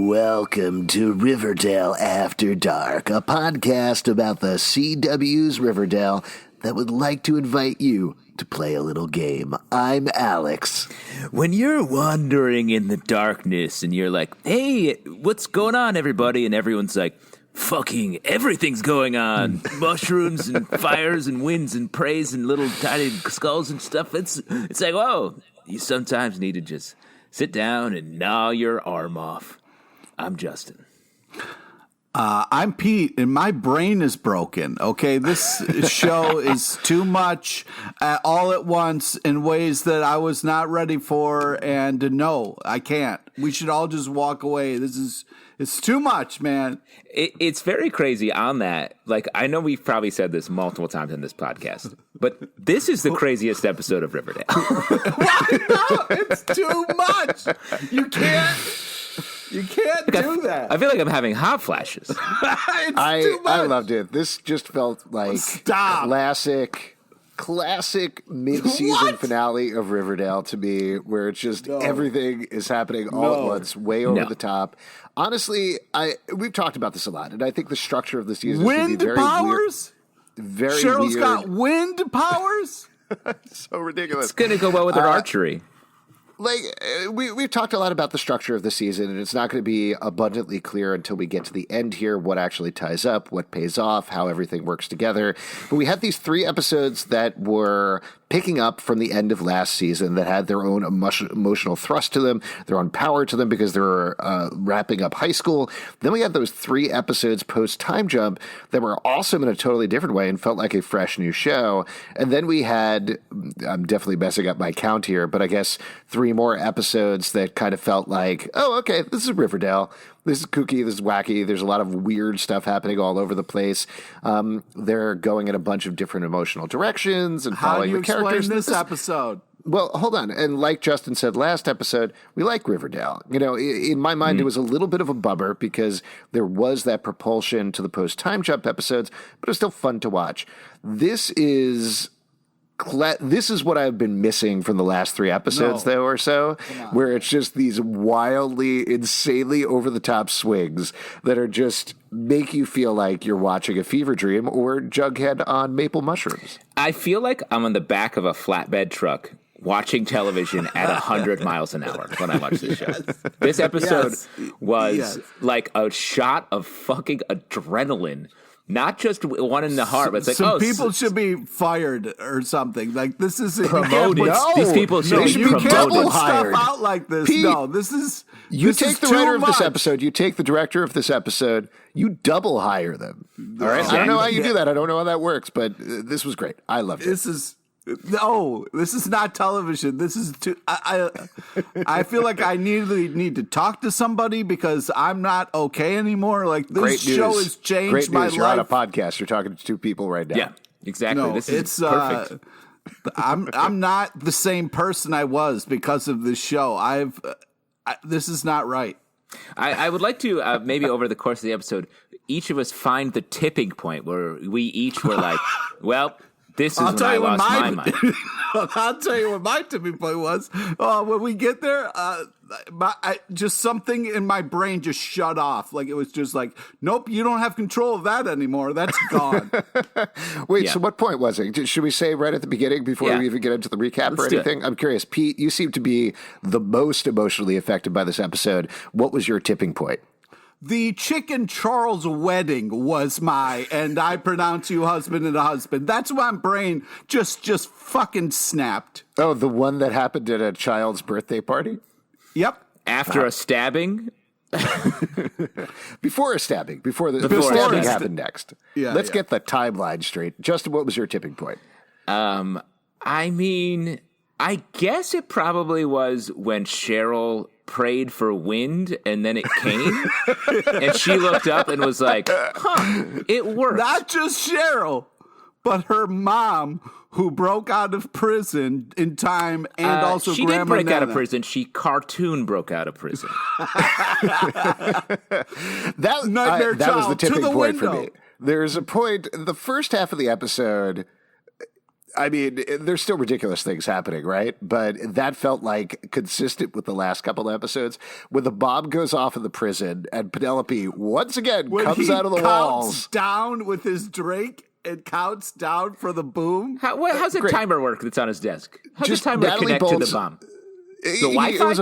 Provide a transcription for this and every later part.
Welcome to Riverdale After Dark, a podcast about the CW's Riverdale that would like to invite you to play a little game. I'm Alex. When you're wandering in the darkness and you're like, hey, what's going on, everybody? And everyone's like, fucking everything's going on. Mushrooms and fires and winds and praise and little tiny skulls and stuff. It's like, whoa, you sometimes need to just sit down and gnaw your arm off. I'm Justin. I'm Pete, and my brain is broken, okay? This show is too much all at once in ways that I was not ready for, and no, I can't. We should all just walk away. It's too much, man. It's very crazy on that. Like, I know we've probably said this multiple times in this podcast, but this is the craziest episode of Riverdale. Why? No, it's too much. You can't do that. I feel like I'm having hot flashes. It's too much. I loved it. This just felt like classic mid-season finale of Riverdale to me, where it's just everything is happening all at once, way over the top. Honestly, we've talked about this a lot, and I think the structure of the season wind very powers. Weird, very Cheryl's weird. got wind powers. So ridiculous. It's going to go well with her archery. Like, we've talked a lot about the structure of the season, and it's not going to be abundantly clear until we get to the end here, what actually ties up, what pays off, how everything works together. But we had these 3 episodes that were picking up from the end of last season that had their own emotional thrust to them, their own power to them because they were wrapping up high school. Then we had those 3 episodes post-time jump that were awesome in a totally different way and felt like a fresh new show. And then we had, I'm definitely messing up my count here, but I guess 3 more episodes that kind of felt like, oh, okay, this is Riverdale. This is kooky. This is wacky. There's a lot of weird stuff happening all over the place. They're going in a bunch of different emotional directions and following the characters. How do you explain this episode? Well, hold on. And like Justin said last episode, we like Riverdale. You know, in my mind, it was a little bit of a bummer because there was that propulsion to the post-time jump episodes, but it was still fun to watch. This is what I've been missing from the last 3 episodes, though, or so, where it's just these wildly, insanely over-the-top swings that are just make you feel like you're watching a fever dream or Jughead on maple mushrooms. I feel like I'm on the back of a flatbed truck watching television at 100 miles an hour when I watch this show. This episode was like a shot of fucking adrenaline. Not just one in the heart, but it's like, people should be fired or something. Like, this is promoted. These people should be promoted. You can't put stuff out like this. Pete, this is you this take is the writer much. of this episode, you take the director of this episode, you double hire them. All right, I don't know how you do that. I don't know how that works, but this was great. I loved it. This is not television. This is too. I feel like I need to talk to somebody because I'm not okay anymore. Like, this show has changed my life. You're on a podcast. You're talking to 2 people right now. Yeah, exactly. No, this is perfect. I'm not the same person I was because of this show. This is not right. I would like to maybe over the course of the episode, each of us find the tipping point where we each were like, well, this is when I lost my mind. I'll tell you what my tipping point was. When we get there, just something in my brain just shut off. Like, it was just like, nope, you don't have control of that anymore. That's gone. Wait, so what point was it? Should we say right at the beginning before we even get into the recap or anything? I'm curious. Pete, you seem to be the most emotionally affected by this episode. What was your tipping point? The Chicken Charles wedding was and I pronounce you husband and a husband. That's why my brain just fucking snapped. Oh, the one that happened at a child's birthday party? Yep. After a stabbing? Before a stabbing. Before the stabbing happened next. Let's get the timeline straight. Justin, what was your tipping point? I mean, I guess it probably was when Cheryl prayed for wind and then it came. And she looked up and was like, it worked. Not just Cheryl, but her mom, who broke out of prison in time, and also she Grandma didn't break out of Nana. prison. She cartoon broke out of prison. That Nightmare was the child, to tipping the point for window. me. There's a point, the first half of the episode, I mean, there's still ridiculous things happening, right? But that felt like consistent with the last couple of episodes. When the bomb goes off in the prison and Penelope once again comes out of the walls. Down with his drink and counts down for the boom. How's the timer work that's on his desk? How's Just the timer Natalie connect to the Bolt's- bomb? It Wi-Fi? was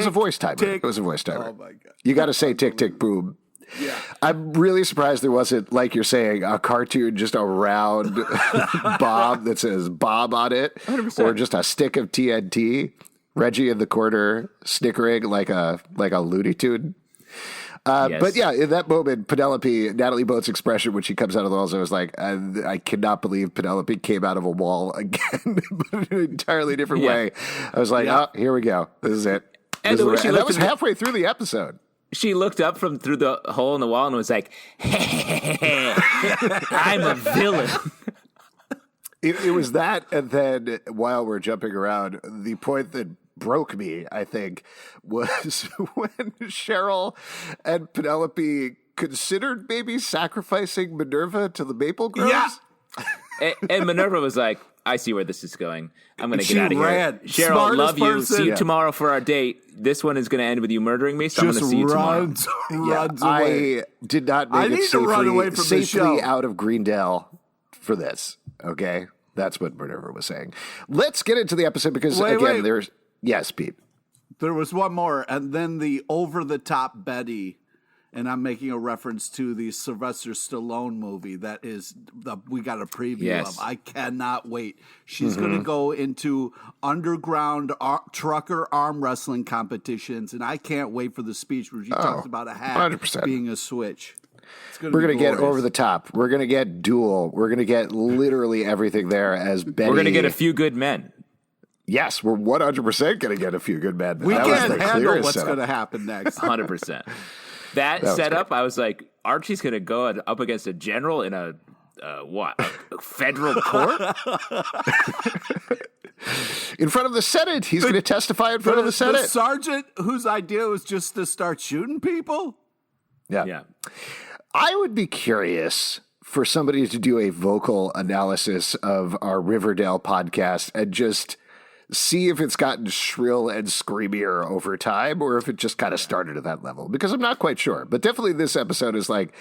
a voice timer. tick. It was a voice timer. Oh, my God. You got to say tick, tick, boom. Yeah. I'm really surprised there wasn't, like you're saying, a cartoon, just a round bomb that says Bob on it, 100%. or just a stick of TNT. Reggie in the corner snickering like a Looney Tune. Yes. But yeah, in that moment, Natalie Boat's expression when she comes out of the walls, I was like, I cannot believe Penelope came out of a wall again, but in an entirely different way. I was like, oh, here we go. This is it. And This is the way it. she And that looked was at the- halfway through the episode. She looked up from through the hole in the wall and was like, I'm a villain. It was that, and then while we're jumping around, the point that broke me, I think, was when Cheryl and Penelope considered maybe sacrificing Minerva to the Maple Groves. Yeah. And Minerva was like, I see where this is going. I'm going to She get out of ran. here. Cheryl, Smartest love you. person. See you Yeah. tomorrow for our date. This one is going to end with you murdering me, so I'm Just going to see you tomorrow. runs away. I did not I make it need to run away from safely this show. out of Greendale for this. Okay, that's what Minerva was saying. Let's get into the episode because Wait. there's Pete. There was one more, and then the over-the-top Betty, and I'm making a reference to the Sylvester Stallone movie that is we got a preview Yes. of. I cannot wait. She's going to go into underground trucker arm wrestling competitions, and I can't wait for the speech where she talks about a hat 100%. being a switch. We're going to get over the top. We're going to get duel. We're going to get literally everything there as Betty. We're going to get a few good men. Yes, we're 100% going to get a few good men. We That was can't the handle clearest what's setup. going to happen next. 100%. That was setup, I was like, Archie's going to go up against a general in a federal court? In front of the Senate. He's going to testify in front of the The Senate. sergeant whose idea was just to start shooting people? Yeah. I would be curious for somebody to do a vocal analysis of our Riverdale podcast and just see if it's gotten shrill and screamier over time or if it just kind of started at that level, because I'm not quite sure. But definitely this episode is like,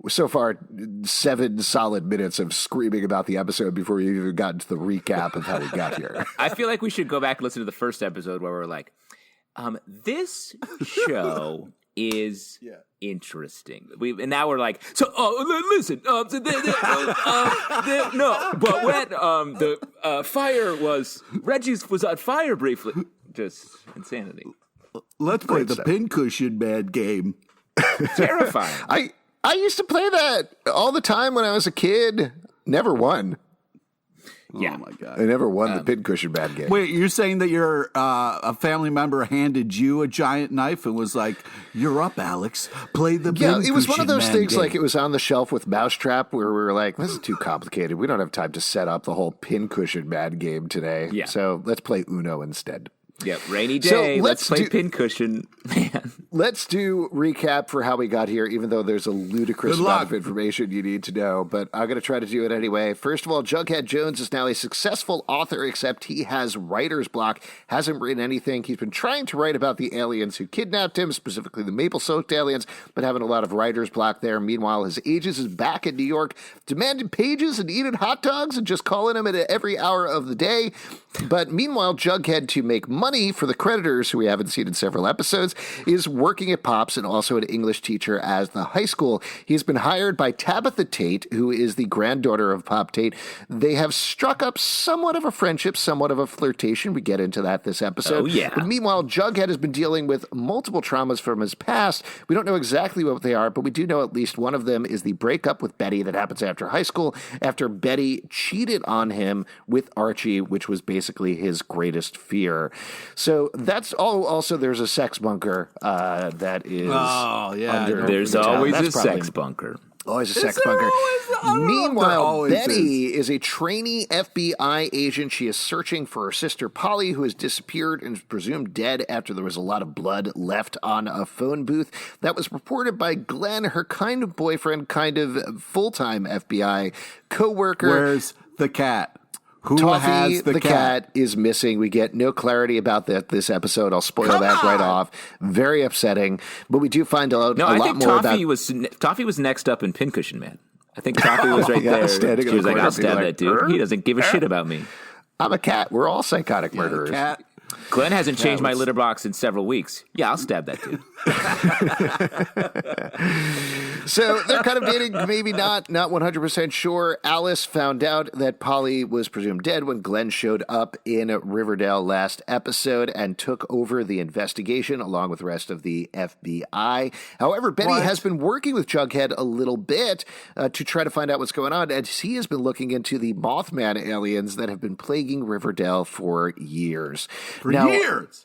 so far, 7 solid minutes of screaming about the episode before we even got into the recap of how we got here. I feel like we should go back and listen to the first episode where we're like, this show is interesting. And now we're like, so listen, no, but when the fire was Reggie's was on fire briefly, just insanity, Let's play the stuff. Pincushion Man game. terrifying. I used to play that all the time when I was a kid. Never won. Yeah. Oh, my God. I never won the Pincushion Man game. Wait, you're saying that your a family member handed you a giant knife and was like, "You're up, Alex. Play the Yeah, it was one of Pincushion those Man things game." like it was on the shelf with Mousetrap where we were like, this is too complicated. We don't have time to set up the whole Pincushion Man game today. Yeah. So let's play Uno instead. Yep, rainy So day. let's let's play do- Pincushion Man. Let's do recap for how we got here, even though there's a ludicrous Good amount luck. of information you need to know, but I'm going to try to do it anyway. First of all, Jughead Jones is now a successful author, except he has writer's block, hasn't written anything. He's been trying to write about the aliens who kidnapped him, specifically the maple-soaked aliens, but having a lot of writer's block there. Meanwhile, his agent is back in New York, demanding pages and eating hot dogs and just calling him at every hour of the day. But meanwhile, Jughead, to make money for the creditors, who we haven't seen in several episodes, is working at Pops and also an English teacher as the high school. He's been hired by Tabitha Tate, who is the granddaughter of Pop Tate. They have struck up somewhat of a friendship, somewhat of a flirtation. We get into that this episode. Oh, yeah. But meanwhile, Jughead has been dealing with multiple traumas from his past. We don't know exactly what they are, but we do know at least one of them is the breakup with Betty that happens after high school, after Betty cheated on him with Archie, which was basically his greatest fear. So that's all. Also, there's a sex bunker that is under. There's the town. always That's a sex bunker. Always a sex bunker. Meanwhile, Betty is a trainee FBI agent. She is searching for her sister Polly, who has disappeared and is presumed dead after there was a lot of blood left on a phone booth. That was reported by Glen, her kind of boyfriend, kind of full-time FBI co-worker. Where's the cat? Who Toffee, has the cat is missing. We get no clarity about that this episode. I'll spoil that right off. Very upsetting. But we do find out a lot more about... Toffee was next up in Pincushion Man. I think Toffee was right there. She was like, I'll stab that dude. He doesn't give a shit about me. I'm a cat. We're all psychotic murderers. Cat. Glenn hasn't changed my litter box in several weeks. Yeah, I'll stab that dude. So they're kind of dating, maybe not 100% sure. Alice found out that Polly was presumed dead when Glenn showed up in Riverdale last episode and took over the investigation along with the rest of the FBI. However, Betty has been working with Jughead a little bit to try to find out what's going on, and he has been looking into the Mothman aliens that have been plaguing Riverdale for years.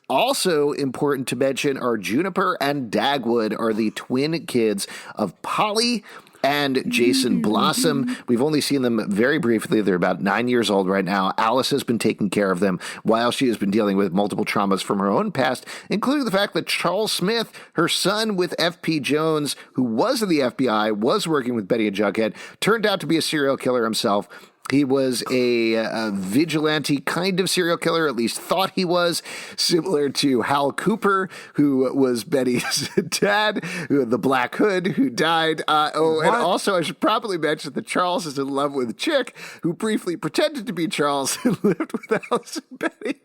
Also important to mention are Juniper and Dagwood are the twin kids of Polly and Jason Blossom. We've only seen them very briefly. They're about 9 years old right now. Alice has been taking care of them while she has been dealing with multiple traumas from her own past, including the fact that Charles Smith, her son with F.P. Jones, who was in the FBI, was working with Betty and Jughead, turned out to be a serial killer himself. He was a vigilante kind of serial killer, at least thought he was, similar to Hal Cooper, who was Betty's dad, the Black Hood, who died. And also I should probably mention that Charles is in love with a chick who briefly pretended to be Charles and lived with Alice and Betty.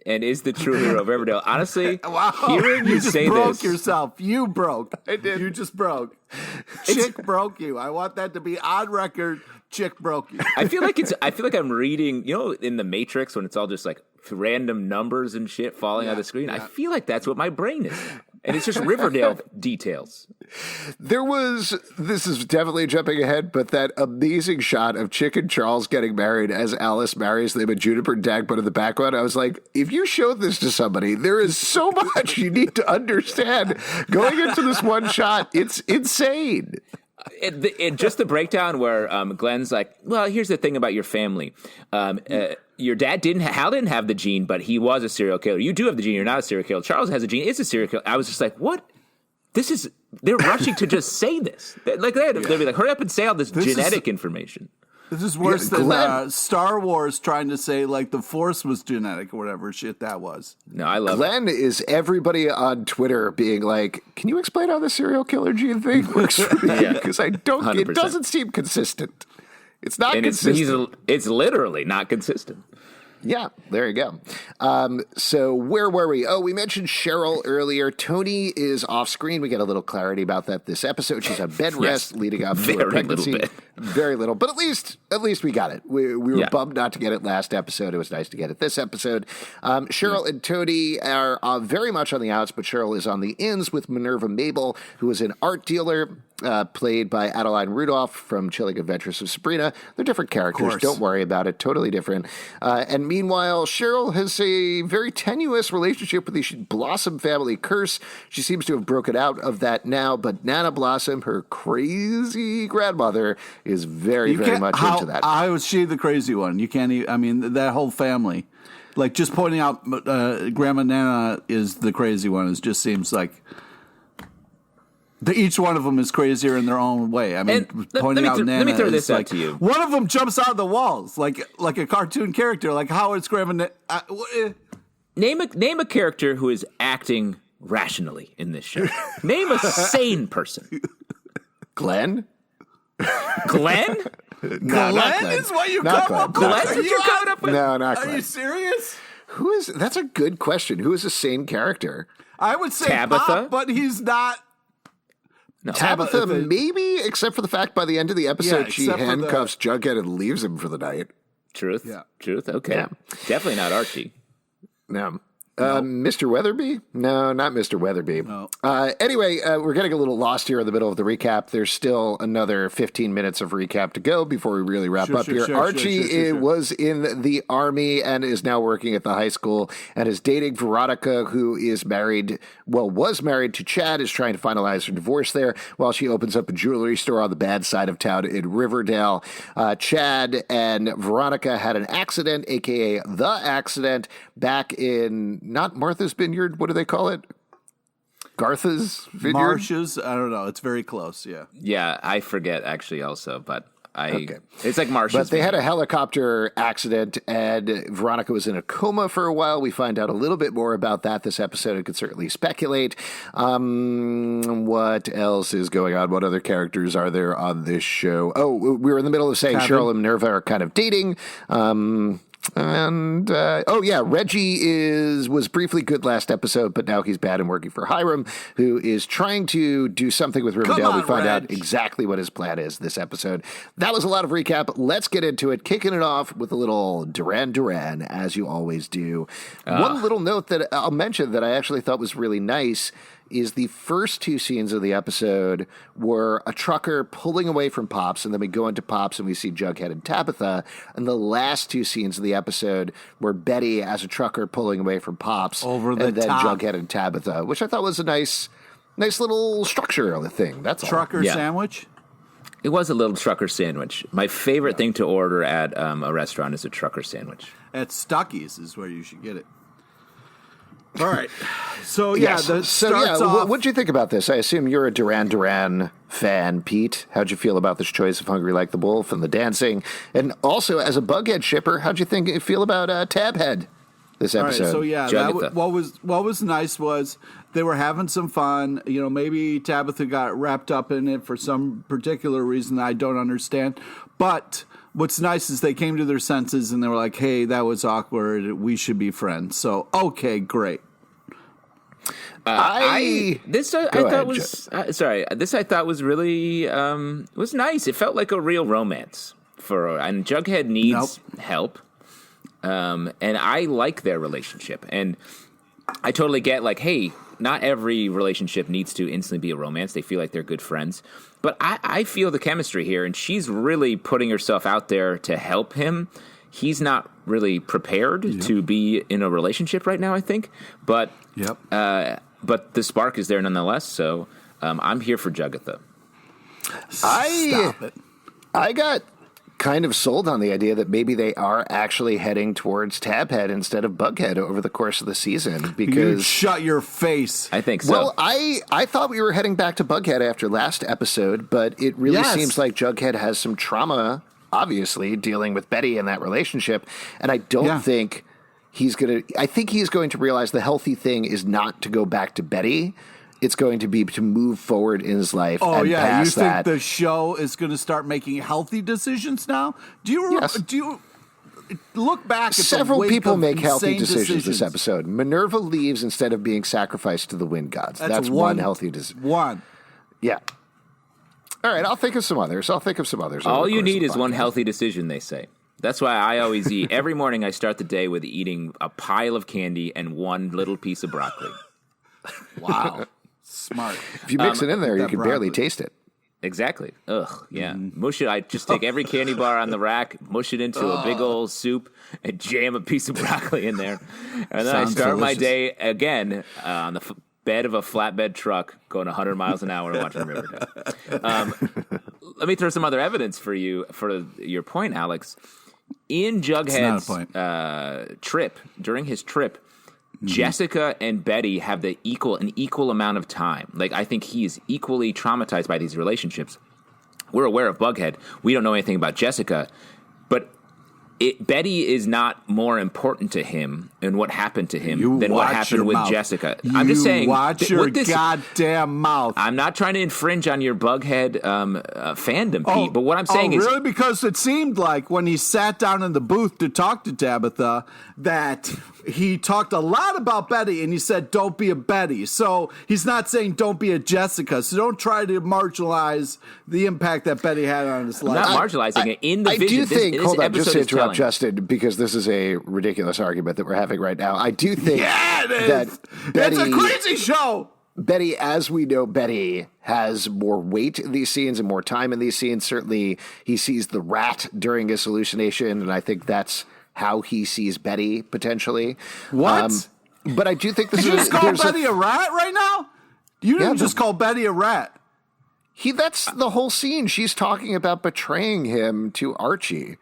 And is the true hero of Riverdale. Honestly, hearing you say broke this. Yourself. You broke. I did. You just broke. Chick broke you. I want that to be on record. Chick broke you. I feel like I'm reading, in the Matrix when it's all just like random numbers and shit falling on the screen. I feel like that's what my brain is now. And it's just Riverdale details. This is definitely jumping ahead, but that amazing shot of Chick and Charles getting married as Alice marries them and Juniper and Dagwood in the background, I was like, if you showed this to somebody, there is so much you need to understand going into this one shot. It's insane. And just the breakdown where Glenn's like, well, here's the thing about your family. Your dad Hal didn't have the gene, but he was a serial killer. You do have the gene. You're not a serial killer. Charles has a gene. Is a serial killer. I was just like, what? They're rushing to just say this. Like they'd be like, hurry up and say all this genetic information. This is worse than Star Wars trying to say like the Force was genetic or whatever shit that was. No, I love Glen is everybody on Twitter being like, can you explain how the serial killer gene thing works for me? Because I don't, 100%. It doesn't seem consistent. It's not consistent. It's literally not consistent. Yeah, there you go. So where were we? Oh, we mentioned Cheryl earlier. Tony is off screen. We get a little clarity about that this episode. She's on bed rest leading up to her pregnancy. Little bit. Very little, but at least we got it. We were bummed not to get it last episode. It was nice to get it this episode. Cheryl and Tony are very much on the outs, but Cheryl is on the ins with Minerva Mabel, who is an art dealer. Played by Adeline Rudolph from Chilling Adventures of Sabrina. They're different characters. Don't worry about it. Totally different. And meanwhile, Cheryl has a very tenuous relationship with the Blossom family curse. She seems to have broken out of that now, but Nana Blossom, her crazy grandmother, is very much into that. How was she the crazy one? You can't even, I mean, that whole family. Like, just pointing out Grandma Nana is the crazy one. It just seems like... Each one of them is crazier in their own way. I mean, pointing out Nana. Let me throw this out like, to you. One of them jumps out of the walls like a cartoon character. Like how is Grandma? Name a character who is acting rationally in this show. Name a sane person. Glen. Glen? No, Glen is what you come up with. Glen's what you're coming up with? No, not Glen. Are you serious? That's a good question. Who is a sane character? I would say Tabitha? Pop, but he's not. No. Tabitha, maybe, except for the fact by the end of the episode, she except for handcuffs Jughead and leaves him for the night. Truth? Yeah. Truth? Okay. Yeah. Definitely not Archie. No. Mr. Weatherby? No, not Mr. Weatherby. No. Anyway, we're getting a little lost here in the middle of the recap. There's still another 15 minutes of recap to go before we really wrap up here. Archie was in the army and is now working at the high school and is dating Veronica, who is was married to Chad, is trying to finalize her divorce there while she opens up a jewelry store on the bad side of town in Riverdale. Chad and Veronica had an accident, a.k.a. the accident, back in not Martha's Vineyard. What do they call it? Gartha's Vineyard? Marshes? I don't know. It's very close, yeah. Yeah, I forget actually also, but Okay. It's like Marshall's. But they had a helicopter accident, and Veronica was in a coma for a while. We find out a little bit more about that this episode. I could certainly speculate. What else is going on? What other characters are there on this show? Oh, we were in the middle of saying Cheryl and Minerva are kind of dating. Reggie was briefly good last episode, but now he's bad and working for Hiram, who is trying to do something with Riverdale. We find out exactly what his plan is this episode. That was a lot of recap. Let's get into it. Kicking it off with a little Duran Duran, as you always do. One little note that I'll mention that I actually thought was really nice is the first two scenes of the episode were a trucker pulling away from Pops, and then we go into Pops and we see Jughead and Tabitha. And the last two scenes of the episode were Betty as a trucker pulling away from Pops, and then Jughead and Tabitha, which I thought was a nice little structure of the thing. That's all. Trucker sandwich? It was a little trucker sandwich. My favorite thing to order at a restaurant is a trucker sandwich. At Stucky's is where you should get it. All right. So, what'd you think about this? I assume you're a Duran Duran fan, Pete. How'd you feel about this choice of Hungry Like the Wolf and the dancing? And also, as a Bughead shipper, how'd you feel about Tabhead this episode? All right, so, what was nice was they were having some fun. You know, maybe Tabitha got wrapped up in it for some particular reason I don't understand. But what's nice is they came to their senses and they were like, hey, that was awkward. We should be friends. So, okay, great. This I thought was really was nice. It felt like a real romance and Jughead needs help, and I like their relationship, and I totally get like, hey, not every relationship needs to instantly be a romance. They feel like they're good friends, but I feel the chemistry here, and she's really putting herself out there to help him. He's not really prepared to be in a relationship right now, I think, but the spark is there nonetheless, so I'm here for Jughead. Stop it. I got kind of sold on the idea that maybe they are actually heading towards Tabhead instead of Bughead over the course of the season. Because you shut your face. I think so. Well, I thought we were heading back to Bughead after last episode, but it really seems like Jughead has some trauma, obviously, dealing with Betty in that relationship, and I don't think... I think he's going to realize the healthy thing is not to go back to Betty. It's going to be to move forward in his life. You think the show is going to start making healthy decisions now? Do you look back at several people make healthy decisions this episode? Minerva leaves instead of being sacrificed to the wind gods. That's one healthy decision. One. Yeah. All right, I'll think of some others. All you need is one healthy decision, they say. That's why I always eat. Every morning I start the day with eating a pile of candy and one little piece of broccoli. Wow. Smart. If you mix it in there, you can barely taste it. Exactly. Ugh, yeah. Mush it. I just take every candy bar on the rack, mush it into a big old soup, and jam a piece of broccoli in there. And then I start my day again on the bed of a flatbed truck going 100 miles an hour and watching Riverdale. Let me throw some other evidence for you, for your point, Alex. In Jughead's trip, during his trip, Jessica and Betty have an equal amount of time. Like, I think he is equally traumatized by these relationships. We're aware of Bughead. We don't know anything about Jessica, but Betty is not more important to him and what happened to him You than what watch happened your with mouth. Jessica. I'm just saying. Watch your with this, goddamn mouth. I'm not trying to infringe on your Bughead fandom, Pete, but what I'm saying is... really? Because it seemed like when he sat down in the booth to talk to Tabitha that he talked a lot about Betty, and he said, don't be a Betty. So he's not saying don't be a Jessica. So don't try to marginalize the impact that Betty had on his life. I'm not marginalizing it. In the I vision, do think, hold on, just to interrupt telling. Justin, because this is a ridiculous argument that we're having right now. I do think that It's a crazy show. Betty, as we know, Betty has more weight in these scenes and more time in these scenes. Certainly, he sees the rat during his hallucination, and I think that's how he sees Betty, potentially. What? But I do think this Did you just call there's Betty a rat right now? You didn't just call Betty a rat. That's the whole scene. She's talking about betraying him to Archie.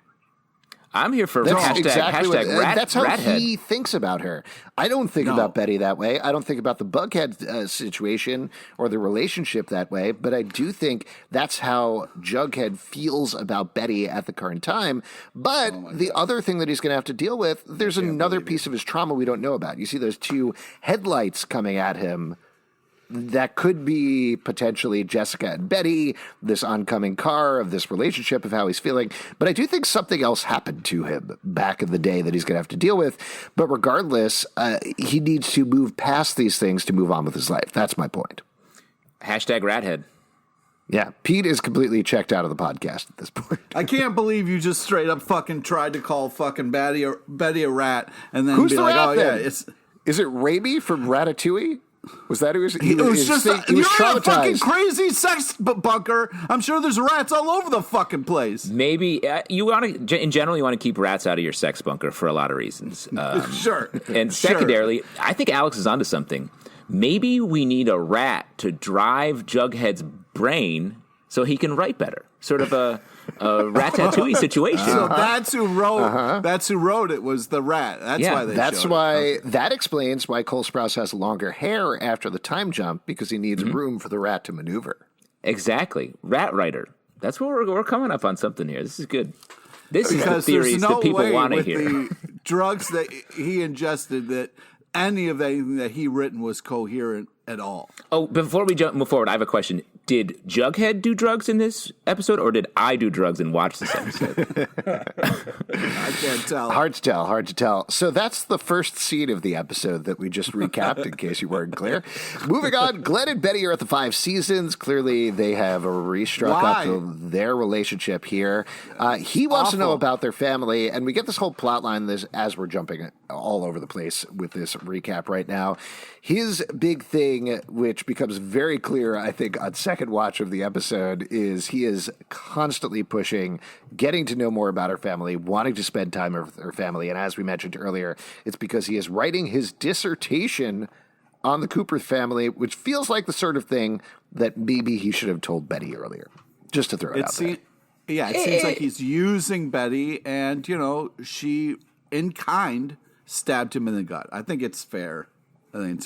I'm here for That's hashtag rat, that's how rathead. he thinks about her. I don't think about Betty that way. I don't think about the Bughead situation or the relationship that way. But I do think that's how Jughead feels about Betty at the current time. But the other thing that he's going to have to deal with, there's another piece of his trauma we don't know about. You see those two headlights coming at him. That could be potentially Jessica and Betty, this oncoming car of this relationship of how he's feeling. But I do think something else happened to him back in the day that he's going to have to deal with. But regardless, he needs to move past these things to move on with his life. That's my point. Hashtag rathead. Yeah, Pete is completely checked out of the podcast at this point. I can't believe you just straight up fucking tried to call fucking Betty a rat and then Who's be the like, rat oh, then? yeah, it's... Is it Raimi from Ratatouille? Was that who he was? It was just he was you're in a fucking traumatized. crazy sex bunker. I'm sure there's rats all over the fucking place. Maybe you want to, in general, you want to keep rats out of your sex bunker for a lot of reasons. Sure. And secondarily, I think Alex is onto something. Maybe we need a rat to drive Jughead's brain so he can write better. Sort of a Ratatouille situation. So that's who wrote. That's who wrote it. Was the rat? That's why they. That's showed why it. that explains why Cole Sprouse has longer hair after the time jump because he needs room for the rat to maneuver. Exactly, rat writer. That's what we're coming up on something here. This is good. This is the Because theories there's no that people way want to with hear. the drugs that he ingested that any of anything that he written was coherent at all. Oh, before we move forward, I have a question. Did Jughead do drugs in this episode, or did I do drugs and watch this episode? I can't tell. Hard to tell. So that's the first scene of the episode that we just recapped, in case you weren't clear. Moving on, Glen and Betty are at the 5 seasons. Clearly, they have restruck up their relationship here. He wants to know about their family, and we get this whole plot line as we're jumping all over the place with this recap right now. His big thing, which becomes very clear, I think, on second watch of the episode, is he is constantly pushing, getting to know more about her family, wanting to spend time with her family. And as we mentioned earlier, it's because he is writing his dissertation on the Cooper family, which feels like the sort of thing that maybe he should have told Betty earlier, just to throw it out there. Yeah, it seems like he's using Betty, and, she, in kind, stabbed him in the gut. I think it's fair. Yeah,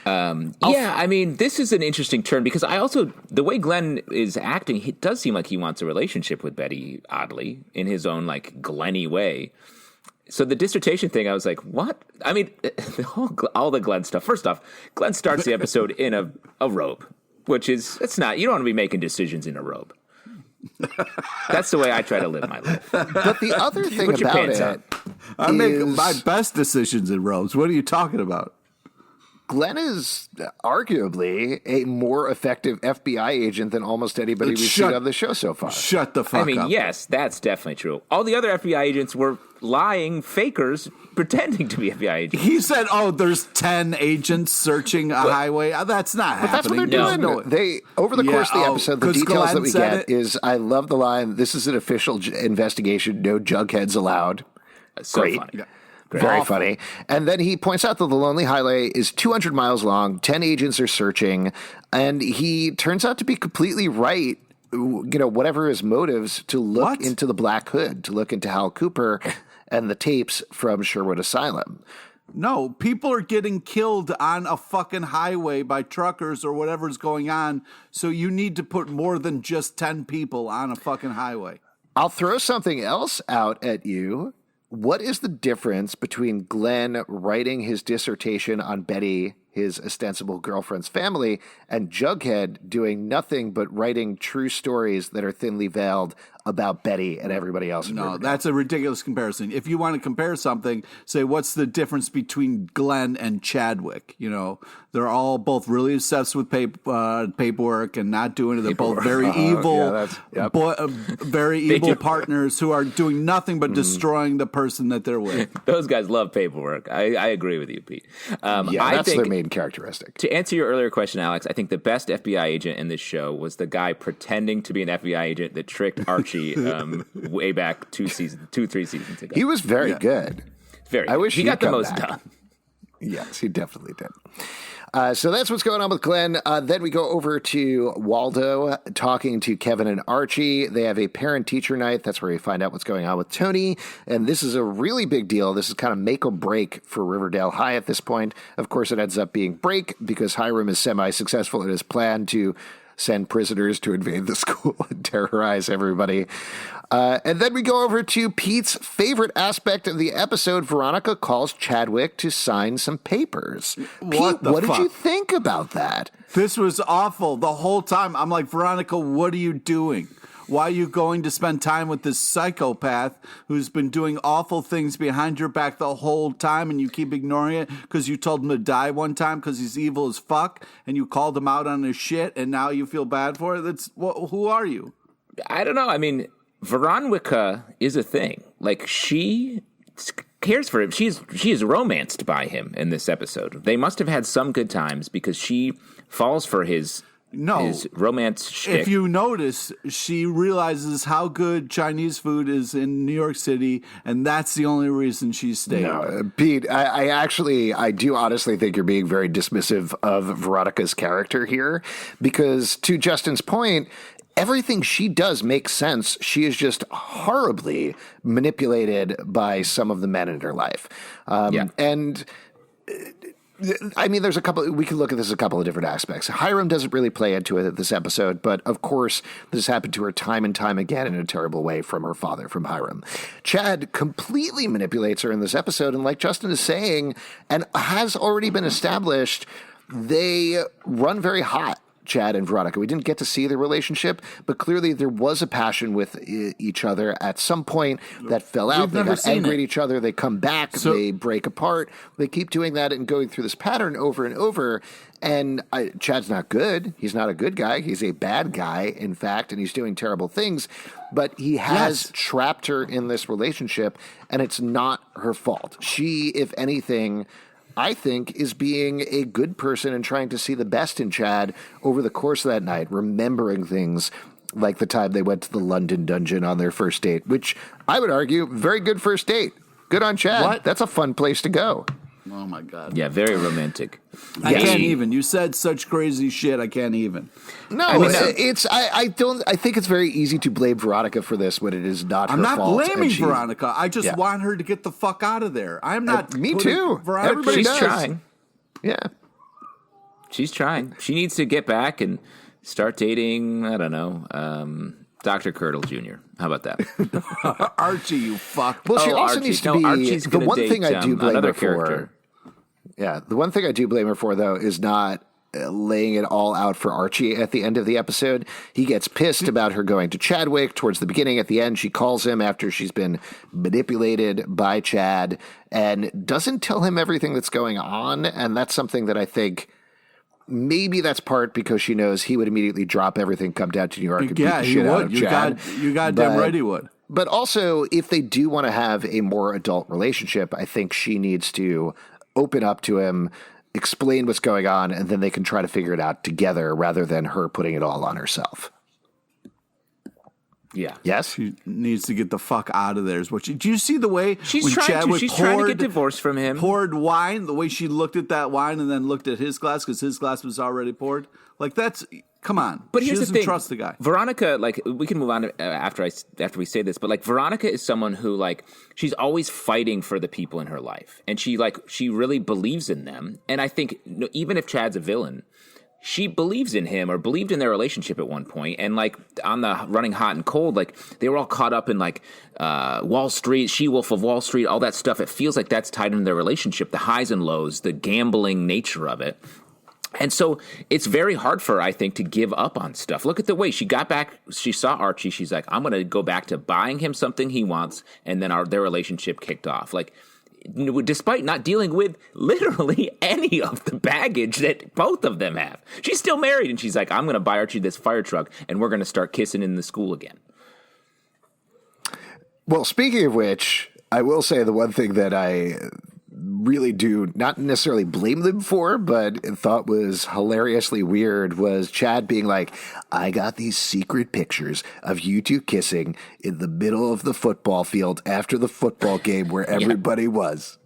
I mean, this is an interesting turn because the way Glen is acting, it does seem like he wants a relationship with Betty, oddly, in his own, Glenny way. So the dissertation thing, I was like, what? I mean, all the Glen stuff. First off, Glen starts the episode in a robe, which is, you don't want to be making decisions in a robe. That's the way I try to live my life. But the other thing Put your about pants it on. I make my best decisions in robes. What are you talking about? Glen is arguably a more effective FBI agent than almost anybody we've seen on the show so far. Shut the fuck up. I mean, yes, that's definitely true. All the other FBI agents were lying fakers pretending to be FBI agents. He said, there's 10 agents searching a highway. That's not happening. That's what they're doing. No. They, over the course of the episode, the details Glenn that we said get is, I love the line, this is an official investigation, no Jugheads allowed. So Great. funny. Yeah. Very funny. And then he points out that the Lonely Highway is 200 miles long, 10 agents are searching, and he turns out to be completely right, whatever his motives, to look into the Black Hood, to look into Hal Cooper and the tapes from Sherwood Asylum. No, people are getting killed on a fucking highway by truckers or whatever's going on, so you need to put more than just 10 people on a fucking highway. I'll throw something else out at you. What is the difference between Glen writing his dissertation on Betty, his ostensible girlfriend's family, and Jughead doing nothing but writing true stories that are thinly veiled about Betty and everybody else in Riverdale? That's a ridiculous comparison. If you want to compare something, say, what's the difference between Glen and Chadwick? You know, they're all both really obsessed with paperwork and not doing it. They're both very evil, very evil partners who are doing nothing but destroying the person that they're with. Those guys love paperwork. I agree with you, Pete. That's their main characteristic. To answer your earlier question, Alex, I think the best FBI agent in this show was the guy pretending to be an FBI agent that tricked Archie way back 3 seasons ago. He was very good. Very. I wish he got the most back. done. Yes, he definitely did. So that's what's going on with Glen. Then we go over to Waldo talking to Kevin and Archie. They have a parent-teacher night. That's where we find out what's going on with Tony. And this is a really big deal. This is kind of make or break for Riverdale High at this point. Of course, it ends up being break because Hiram is semi-successful in his plan to send prisoners to invade the school and terrorize everybody. And then we go over to Pete's favorite aspect of the episode. Veronica calls Chadwick to sign some papers. Pete, what did you think about that? This was awful the whole time. I'm like, Veronica, what are you doing? Why are you going to spend time with this psychopath who's been doing awful things behind your back the whole time and you keep ignoring it because you told him to die one time because he's evil as fuck and you called him out on his shit and now you feel bad for it? Who are you? I don't know. I mean, Veronica is a thing. Like, she cares for him. She is romanced by him in this episode. They must have had some good times because she falls for his romance shtick. If you notice, she realizes how good Chinese food is in New York City, and that's the only reason she's staying. No, Pete, I do honestly think you're being very dismissive of Veronica's character here, because to Justin's point, everything she does makes sense. She is just horribly manipulated by some of the men in her life. And I mean, we can look at this a couple of different aspects. Hiram doesn't really play into it this episode, but of course, this happened to her time and time again in a terrible way from her father, from Hiram. Chad completely manipulates her in this episode, and like Justin is saying, and has already been established, they run very hot. Chad and Veronica. We didn't get to see the relationship, but clearly there was a passion with each other at some point that fell out. They got angry at each other. They come back. They break apart. They keep doing that and going through this pattern over and over. And Chad's not good. He's not a good guy. He's a bad guy, in fact, and he's doing terrible things. But he has trapped her in this relationship, and it's not her fault. She, if anything, I think, is being a good person and trying to see the best in Chad over the course of that night, remembering things like the time they went to the London dungeon on their first date, which I would argue, very good first date. Good on Chad. What? That's a fun place to go. Oh, my God. Yeah, very romantic. I can't even. You said such crazy shit, I can't even. No, I think it's very easy to blame Veronica for this when it is not her fault. I'm not blaming Veronica. I just want her to get the fuck out of there. I'm not. Me too. Everybody She's trying. Yeah. She's trying. She needs to get back and start dating, I don't know, Dr. Curdle Jr. How about that? Archie, you fuck. Well, she also Archie. needs to be Archie's the one date, thing I do blame her character. for. Yeah, the one thing I do blame her for, though, is not laying it all out for Archie at the end of the episode. He gets pissed about her going to Chadwick towards the beginning. At the end, she calls him after she's been manipulated by Chad and doesn't tell him everything that's going on. And that's something that I think maybe that's part because she knows he would immediately drop everything, come down to New York, and beat the shit out of Chad. You goddamn right he would. But also, if they do want to have a more adult relationship, I think she needs to open up to him, explain what's going on, and then they can try to figure it out together rather than her putting it all on herself. Yeah. Yes? She needs to get the fuck out of there. Is what do you see the way she's trying to get divorced from him? Poured wine, the way she looked at that wine and then looked at his glass because his glass was already poured. Like, that's, come on. But here's she doesn't the thing. Trust the guy. Veronica, like, we can move on after we say this, but like, Veronica is someone who, like, she's always fighting for the people in her life, and she really believes in them. And I think even if Chad's a villain, she believes in him or believed in their relationship at one point. And like on the Running Hot and Cold, like they were all caught up in like Wall Street, She-Wolf of Wall Street, all that stuff. It feels like that's tied into their relationship, the highs and lows, the gambling nature of it. And so it's very hard for her, I think, to give up on stuff. Look at the way she got back. She saw Archie. She's like, I'm going to go back to buying him something he wants. And then their relationship kicked off. Like, despite not dealing with literally any of the baggage that both of them have. She's still married, and she's like, I'm going to buy Archie this fire truck, and we're going to start kissing in the school again. Well, speaking of which, I will say the one thing that I really do not necessarily blame them for, but thought was hilariously weird was Chad being like, I got these secret pictures of you two kissing in the middle of the football field after the football game where everybody was.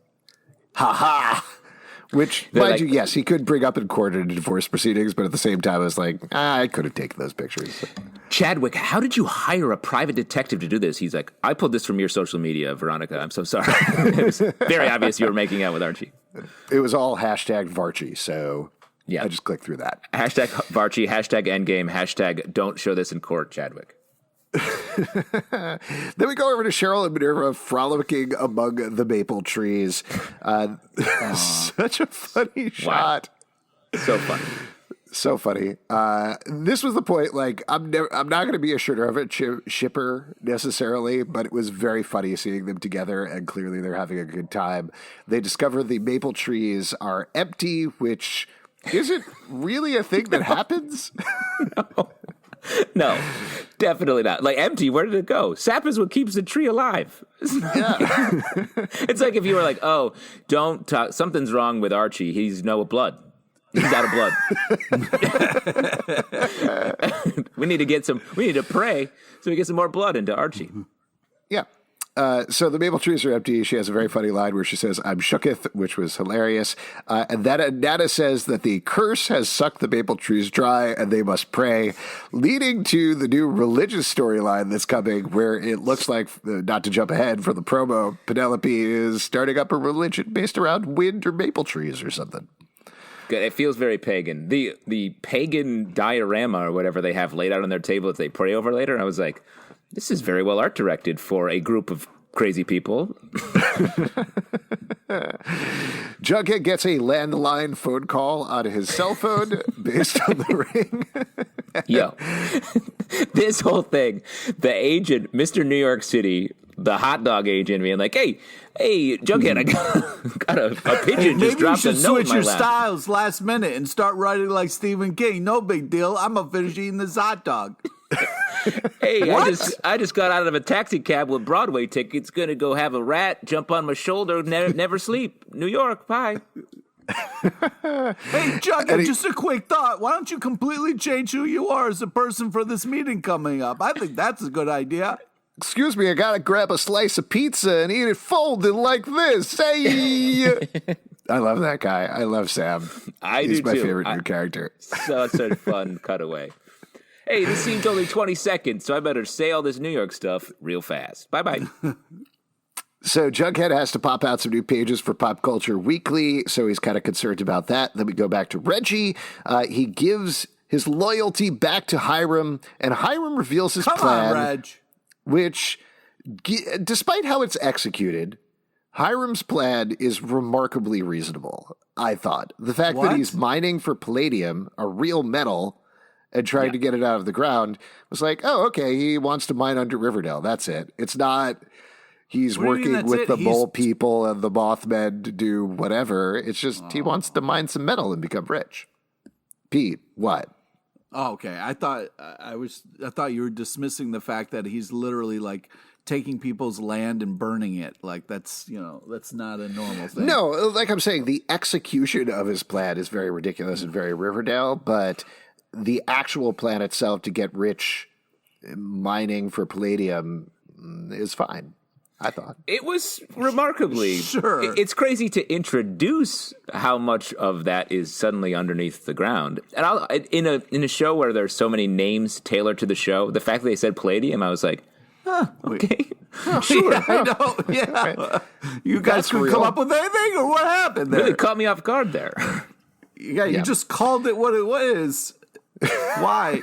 Ha ha. Which, mind you, yes, he could bring up in court in divorce proceedings, but at the same time, I was like, I could have taken those pictures. Chadwick, how did you hire a private detective to do this? He's like, I pulled this from your social media, Veronica. I'm so sorry. It was very obvious you were making out with Archie. It was all hashtag Varchie, so yeah, I just clicked through that. Hashtag Varchie, hashtag Endgame, hashtag don't show this in court, Chadwick. Then we go over to Cheryl and Minerva frolicking among the maple trees. Such a funny shot. So funny. So funny. This was the point. Like, I'm not going to be a sugar of it shipper necessarily, but it was very funny seeing them together, and clearly they're having a good time. They discover the maple trees are empty, which isn't really a thing that happens. No, definitely not. Like, empty, where did it go? Sap is what keeps the tree alive. Yeah. It's like if you were like, oh, don't talk, something's wrong with Archie. He's no blood. He's out of blood. We need to pray so we get some more blood into Archie. Yeah. So the maple trees are empty. She has a very funny line where she says, I'm shooketh, which was hilarious. And then Nana says that the curse has sucked the maple trees dry and they must pray, leading to the new religious storyline that's coming where it looks like, not to jump ahead for the promo, Penelope is starting up a religion based around wind or maple trees or something. It feels very pagan. The pagan diorama or whatever they have laid out on their table that they pray over later, I was like, this is very well art directed for a group of crazy people. Jughead gets a landline phone call on his cell phone based on the ring. Yo, this whole thing, the agent, Mr. New York City, the hot dog agent being like, hey, Jughead, I got a pigeon just dropped a note in my lap. Maybe you should switch your styles last minute and start writing like Stephen King. No big deal. I'm going to finish eating this hot dog. Hey, I just got out of a taxi cab with Broadway tickets. Gonna go have a rat jump on my shoulder. Never sleep. New York, bye. Hey, Jughead, just a quick thought. Why don't you completely change who you are as a person for this meeting coming up? I think that's a good idea. Excuse me, I gotta grab a slice of pizza and eat it folded like this. Hey! I love that guy. I love Sam. He's my favorite new character. Such a fun cutaway. Hey, this scene's only 20 seconds, so I better say all this New York stuff real fast. Bye-bye. So Jughead has to pop out some new pages for Pop Culture Weekly, so he's kind of concerned about that. Then we go back to Reggie. He gives his loyalty back to Hiram, and Hiram reveals his plan. Come on, Reg. Which, despite how it's executed, Hiram's plan is remarkably reasonable, I thought. The fact that he's mining for palladium, a real metal, and trying to get it out of the ground was like, oh, okay, he wants to mine under Riverdale. That's it. It's not he's working with the mole people and the Mothmen to do whatever. It's just he wants to mine some metal and become rich. Pete, what? Oh, okay. I thought you were dismissing the fact that he's literally like taking people's land and burning it. Like that's not a normal thing. No, like I'm saying, the execution of his plan is very ridiculous and very Riverdale, but the actual plan itself to get rich mining for palladium is fine, I thought. It was remarkably. Sure. It's crazy to introduce how much of that is suddenly underneath the ground. And in a show where there's so many names tailored to the show, the fact that they said palladium, I was like, okay. Sure. Yeah, I know. Yeah. You guys could come up with anything, or what happened there? Really caught me off guard there. You just called it what it was. Why?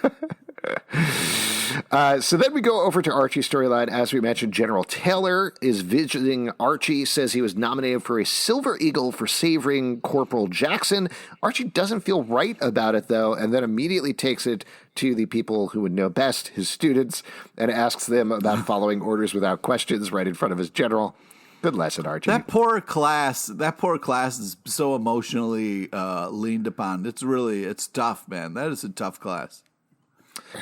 So then we go over to Archie's storyline. As we mentioned, General Taylor is visiting Archie, says he was nominated for a Silver Eagle for saving Corporal Jackson. Archie doesn't feel right about it, though, and then immediately takes it to the people who would know best, his students, and asks them about following orders without questions right in front of his general. Good lesson, Archie. That poor class is so emotionally leaned upon. It's tough, man. That is a tough class.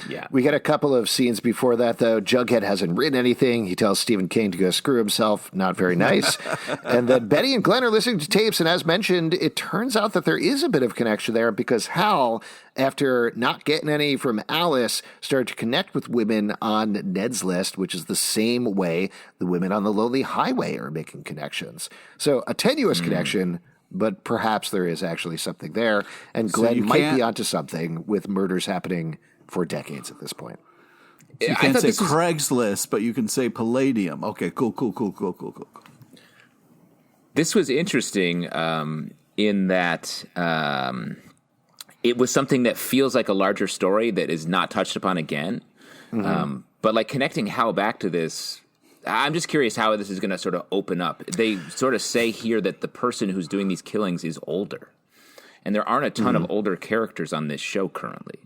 Yeah. We get a couple of scenes before that, though. Jughead hasn't written anything. He tells Stephen King to go screw himself. Not very nice. And then Betty and Glen are listening to tapes, and as mentioned, it turns out that there is a bit of connection there because Hal, after not getting any from Alice, started to connect with women on Ned's list, which is the same way the women on the Lonely Highway are making connections. So a tenuous connection, but perhaps there is actually something there. And Glen might be onto something with murders happening for decades at this point. So you can't say Craigslist, but you can say Palladium. Okay, cool. This was interesting in that it was something that feels like a larger story that is not touched upon again. But like connecting Hal back to this, I'm just curious how this is going to sort of open up. They sort of say here that the person who's doing these killings is older. And there aren't a ton of older characters on this show currently.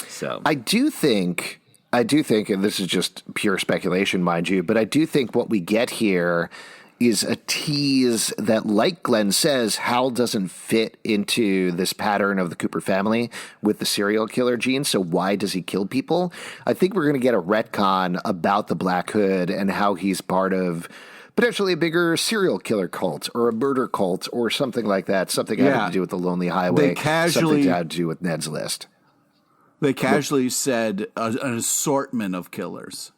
So I do think, and this is just pure speculation, mind you, but I do think what we get here is a tease that, like Glen says, Hal doesn't fit into this pattern of the Cooper family with the serial killer gene, so why does he kill people? I think we're going to get a retcon about the Black Hood and how he's part of potentially a bigger serial killer cult or a murder cult or something like that, something having to do with the Lonely Highway, something to do with Ned's list. They casually said an assortment of killers.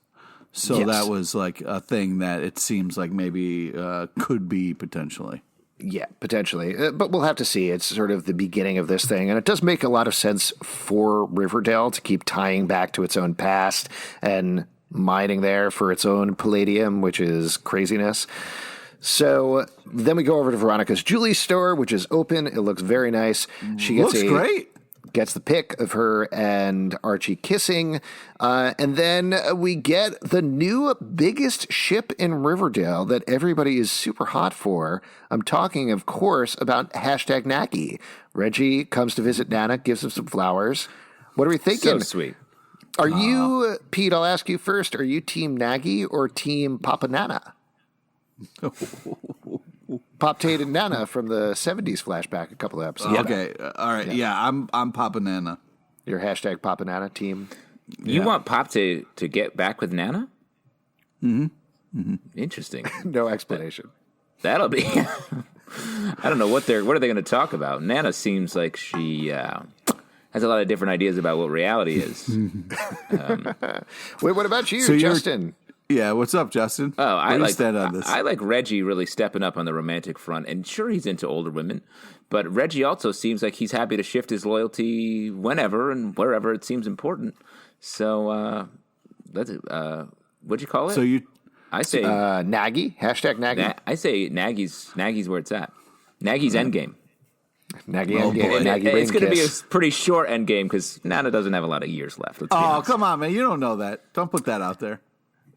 So that was like a thing that it seems like maybe could be potentially. Yeah, potentially. But we'll have to see. It's sort of the beginning of this thing. And it does make a lot of sense for Riverdale to keep tying back to its own past and mining there for its own palladium, which is craziness. So then we go over to Veronica's jewelry store, which is open. It looks very nice. She gets great. Gets the pic of her and Archie kissing. And then we get the new biggest ship in Riverdale that everybody is super hot for. I'm talking, of course, about hashtag Nagy. Reggie comes to visit Nana, gives him some flowers. what are we thinking? So sweet. Are you, Pete, I'll ask you first, are you Team Nagy or Team Papa Nana? Pop Tate and Nana from the 70s flashback a couple of episodes. Okay, all right. Yeah, I'm Papa Nana. Your hashtag Papa Nana team. You want Pop to get back with Nana? Mm-hmm. Mm-hmm. Interesting. No explanation. That'll be. I don't know what are they going to talk about. Nana seems like she has a lot of different ideas about what reality is. Wait, what about you, Justin? Yeah, what's up, Justin? Oh, I like Reggie really stepping up on the romantic front, and sure, he's into older women, but Reggie also seems like he's happy to shift his loyalty whenever and wherever it seems important. So, what'd you call it? I say Nagy, hashtag Nagy. I say Nagy's where it's at. Nagy's endgame. Nagy endgame. Nagy it's going to be a pretty short endgame because Nana doesn't have a lot of years left. Come on, man! You don't know that. Don't put that out there.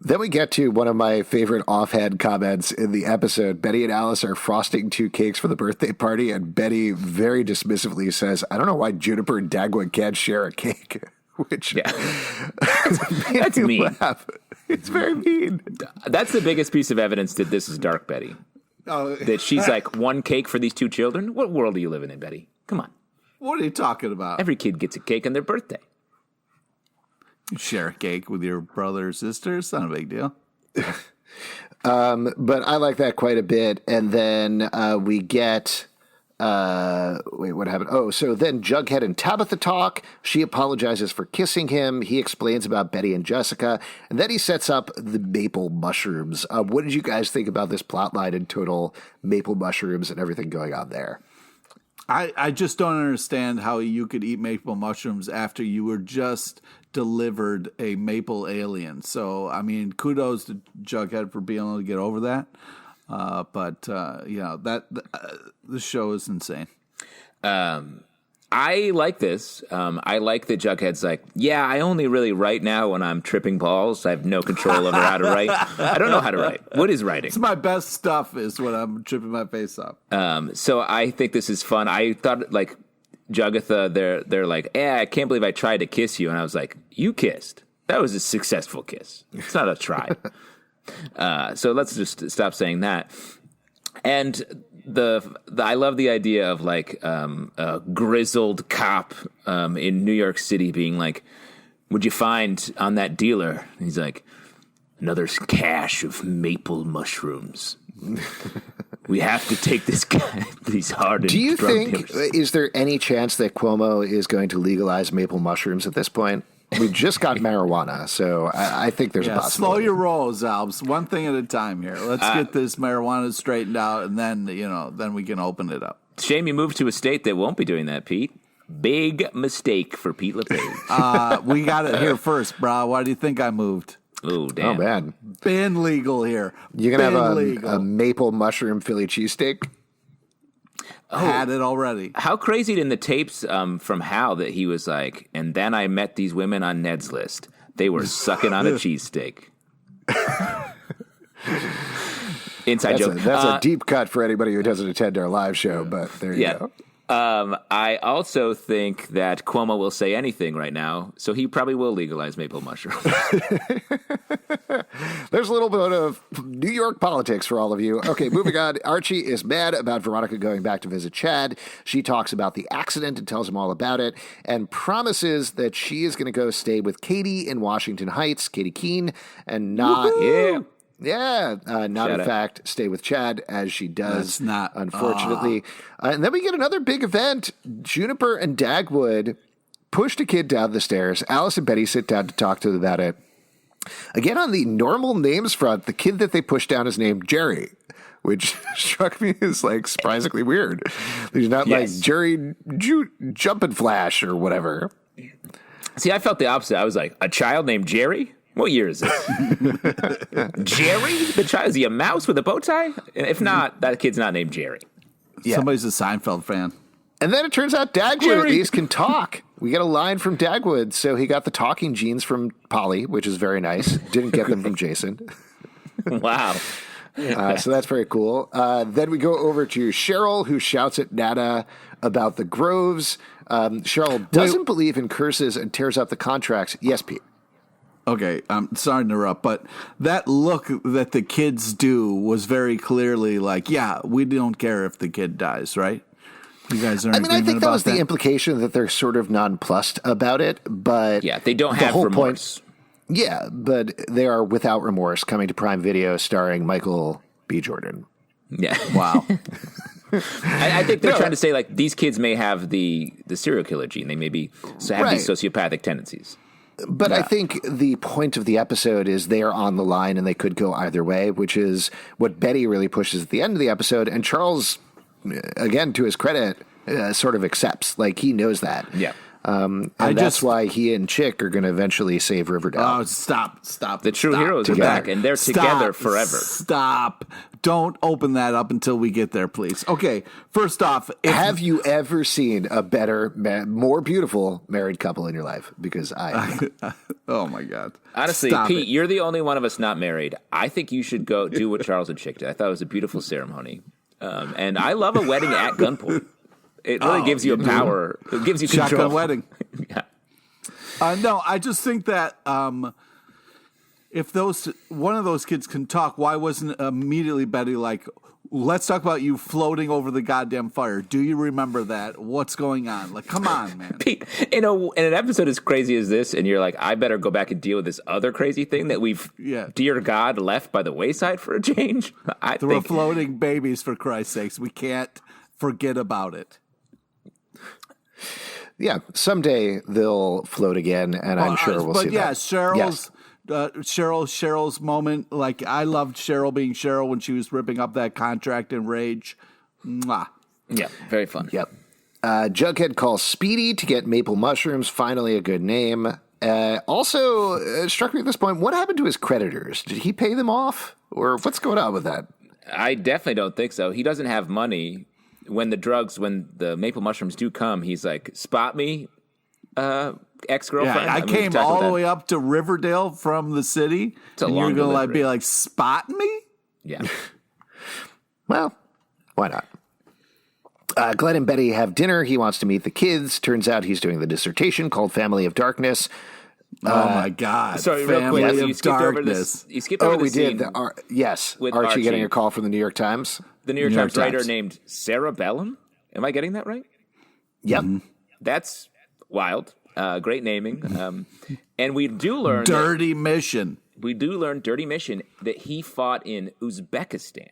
Then we get to one of my favorite offhand comments in the episode. Betty and Alice are frosting 2 cakes for the birthday party, and Betty very dismissively says, "I don't know why Juniper and Dagwood can't share a cake." Which that's mean. Laugh. It's very mean. That's the biggest piece of evidence that this is dark Betty. Oh. That she's like, 1 cake for these 2 children? What world are you living in, Betty? Come on. What are you talking about? Every kid gets a cake on their birthday. You share a cake with your brother or sister. It's not a big deal. But I like that quite a bit. And then we get... wait, what happened? Oh, so then Jughead and Tabitha talk. She apologizes for kissing him. He explains about Betty and Jessica. And then he sets up the maple mushrooms. What did you guys think about this plot line in total? Maple mushrooms and everything going on there. I just don't understand how you could eat maple mushrooms after you were just delivered a maple alien. So, I mean, kudos to Jughead for being able to get over that. But this show is insane. I like this. I like that Jughead's like, yeah, I only really write now when I'm tripping balls. I have no control over how to write. I don't know how to write. What is writing? It's my best stuff is when I'm tripping my face up. So I think this is fun. I thought, like, Jugatha, they're like, I can't believe I tried to kiss you. And I was like, you kissed. That was a successful kiss. It's not a try. So let's just stop saying that. And I love the idea of like a grizzled cop in New York City being like, "What'd you find on that dealer?" And he's like, "Another cache of maple mushrooms. We have to take this guy, these hardened." Do you drug think, dealers." is there any chance that Cuomo is going to legalize maple mushrooms at this point? We just got marijuana, so I think there's a possibility. Slow your rolls, Albs. One thing at a time here. Let's get this marijuana straightened out, and then then we can open it up. Shame you moved to a state that won't be doing that, Pete. Big mistake for Pete LePage. We got it here first, bro. Why do you think I moved? Oh, damn. Oh, man. Been legal here. You're going to have legal. a maple mushroom Philly cheesesteak? Had it already. How crazy in the tapes from Hal that he was like, and then I met these women on Ned's list. They were sucking on a cheesesteak. Inside joke. That's a deep cut for anybody who doesn't attend our live show, but there you go. I also think that Cuomo will say anything right now, so he probably will legalize maple mushrooms. There's a little bit of New York politics for all of you. Okay, moving on. Archie is mad about Veronica going back to visit Chad. She talks about the accident and tells him all about it and promises that she is going to go stay with Katie in Washington Heights, Katie Keene, and not... Yeah. Not in fact stay with Chad as she does. That's not, unfortunately. And then we get another big event. Juniper and Dagwood pushed a kid down the stairs. Alice and Betty sit down to talk to them about it. Again, on the normal names front, the kid that they pushed down is named Jerry, which struck me as like surprisingly weird. He's not like Jerry Jumpin' Flash or whatever. See, I felt the opposite. I was like, a child named Jerry? What year is this? Jerry? The child? Is he a mouse with a bow tie? If not, that kid's not named Jerry. Yeah. Somebody's a Seinfeld fan. And then it turns out Dagwood at least can talk. We get a line from Dagwood, so he got the talking genes from Polly, which is very nice. Didn't get them from Jason. Wow. So that's very cool. Then we go over to Cheryl, who shouts at Nana about the Groves. Cheryl doesn't believe in curses and tears up the contracts. Yes, Pete. Okay, I'm sorry to interrupt, but that look that the kids do was very clearly like, yeah, we don't care if the kid dies, right? You guys are. I think that was the implication that they're sort of nonplussed about it, but yeah, they don't have remorse. Yeah, but they are without remorse, coming to Prime Video, starring Michael B. Jordan. Yeah, wow. I think they're trying to say like these kids may have the serial killer gene. They may be have these sociopathic tendencies. But I think the point of the episode is they are on the line and they could go either way, which is what Betty really pushes at the end of the episode. And Charles, again, to his credit, sort of accepts. Like, he knows that. Yeah. And that's why he and Chick are going to eventually save Riverdale. Oh, stop. The true heroes are back, and they're together forever. Stop. Don't open that up until we get there, please. Okay, first off. Have you ever seen a better, more beautiful married couple in your life? Because I oh, my God. Honestly, Pete, you're the only one of us not married. I think you should go do what Charles and Chick did. I thought it was a beautiful ceremony. And I love a wedding at gunpoint. It really gives you a power. It gives you control. Shotgun wedding. Yeah. No, I just think that if one of those kids can talk, why wasn't immediately Betty like, let's talk about you floating over the goddamn fire? Do you remember that? What's going on? Like, come on, man. Pete, in an episode as crazy as this, and you're like, I better go back and deal with this other crazy thing that we've, dear God, left by the wayside for a change. We're floating babies, for Christ's sakes. We can't forget about it. Yeah, someday they'll float again, and I'm sure we'll see that. But Cheryl's moment, like, I loved Cheryl being Cheryl when she was ripping up that contract in Rage. Mwah. Yeah, very fun. Yep. Jughead calls Speedy to get maple mushrooms, finally a good name. Also, it struck me at this point, what happened to his creditors? Did he pay them off? Or what's going on with that? I definitely don't think so. He doesn't have money. when the maple mushrooms do come, he's like, spot me, ex-girlfriend. Yeah, I came all the way up to Riverdale from the city, and you're going to be like, spot me? Yeah. Well, why not? Glen and Betty have dinner. He wants to meet the kids. Turns out he's doing the dissertation called Family of Darkness. Oh my God! Sorry, Family real quick. of You skipped over Darkness. this. You skipped over we the scene. did. Yes, with Archie getting a call from the New York Times. The New York Times writer named Sarah Bellum. Am I getting that right? Yep. That's wild. Great naming. And we do learn Dirty Mission. We do learn Dirty Mission that he fought in Uzbekistan.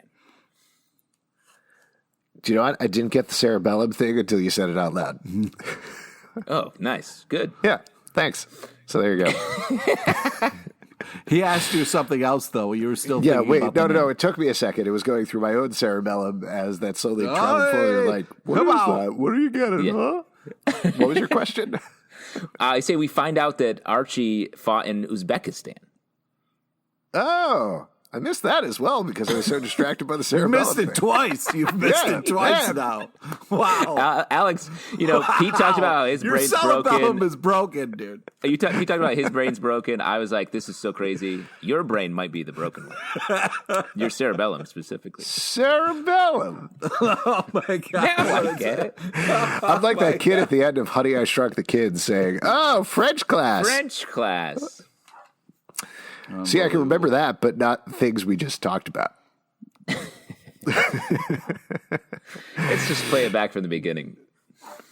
Do you know what? I didn't get the cerebellum thing until you said it out loud. Oh, nice. Good. Yeah, thanks. So there you go. He asked you something else, though. You were still Yeah, thinking wait. about No. It took me a second. It was going through my own cerebellum as that slowly traveled forward. Like, what is that? What are you getting, huh? What was your question? I say we find out that Archie fought in Uzbekistan. Oh, I missed that as well because I was so distracted by the cerebellum. You missed it twice. You've missed it twice now. Wow. Alex, Pete talked about how his brain's broken. Your cerebellum broken. is broken, dude. He talked about his brain's broken. I was like, this is so crazy. Your brain might be the broken one. Your cerebellum specifically. Cerebellum. Oh, my God. Now I get it. I'm like that kid at the end of Honey, I Shrunk the Kids saying, oh, French class. French class. See, I can remember that, but not things we just talked about. Let's just play it back from the beginning.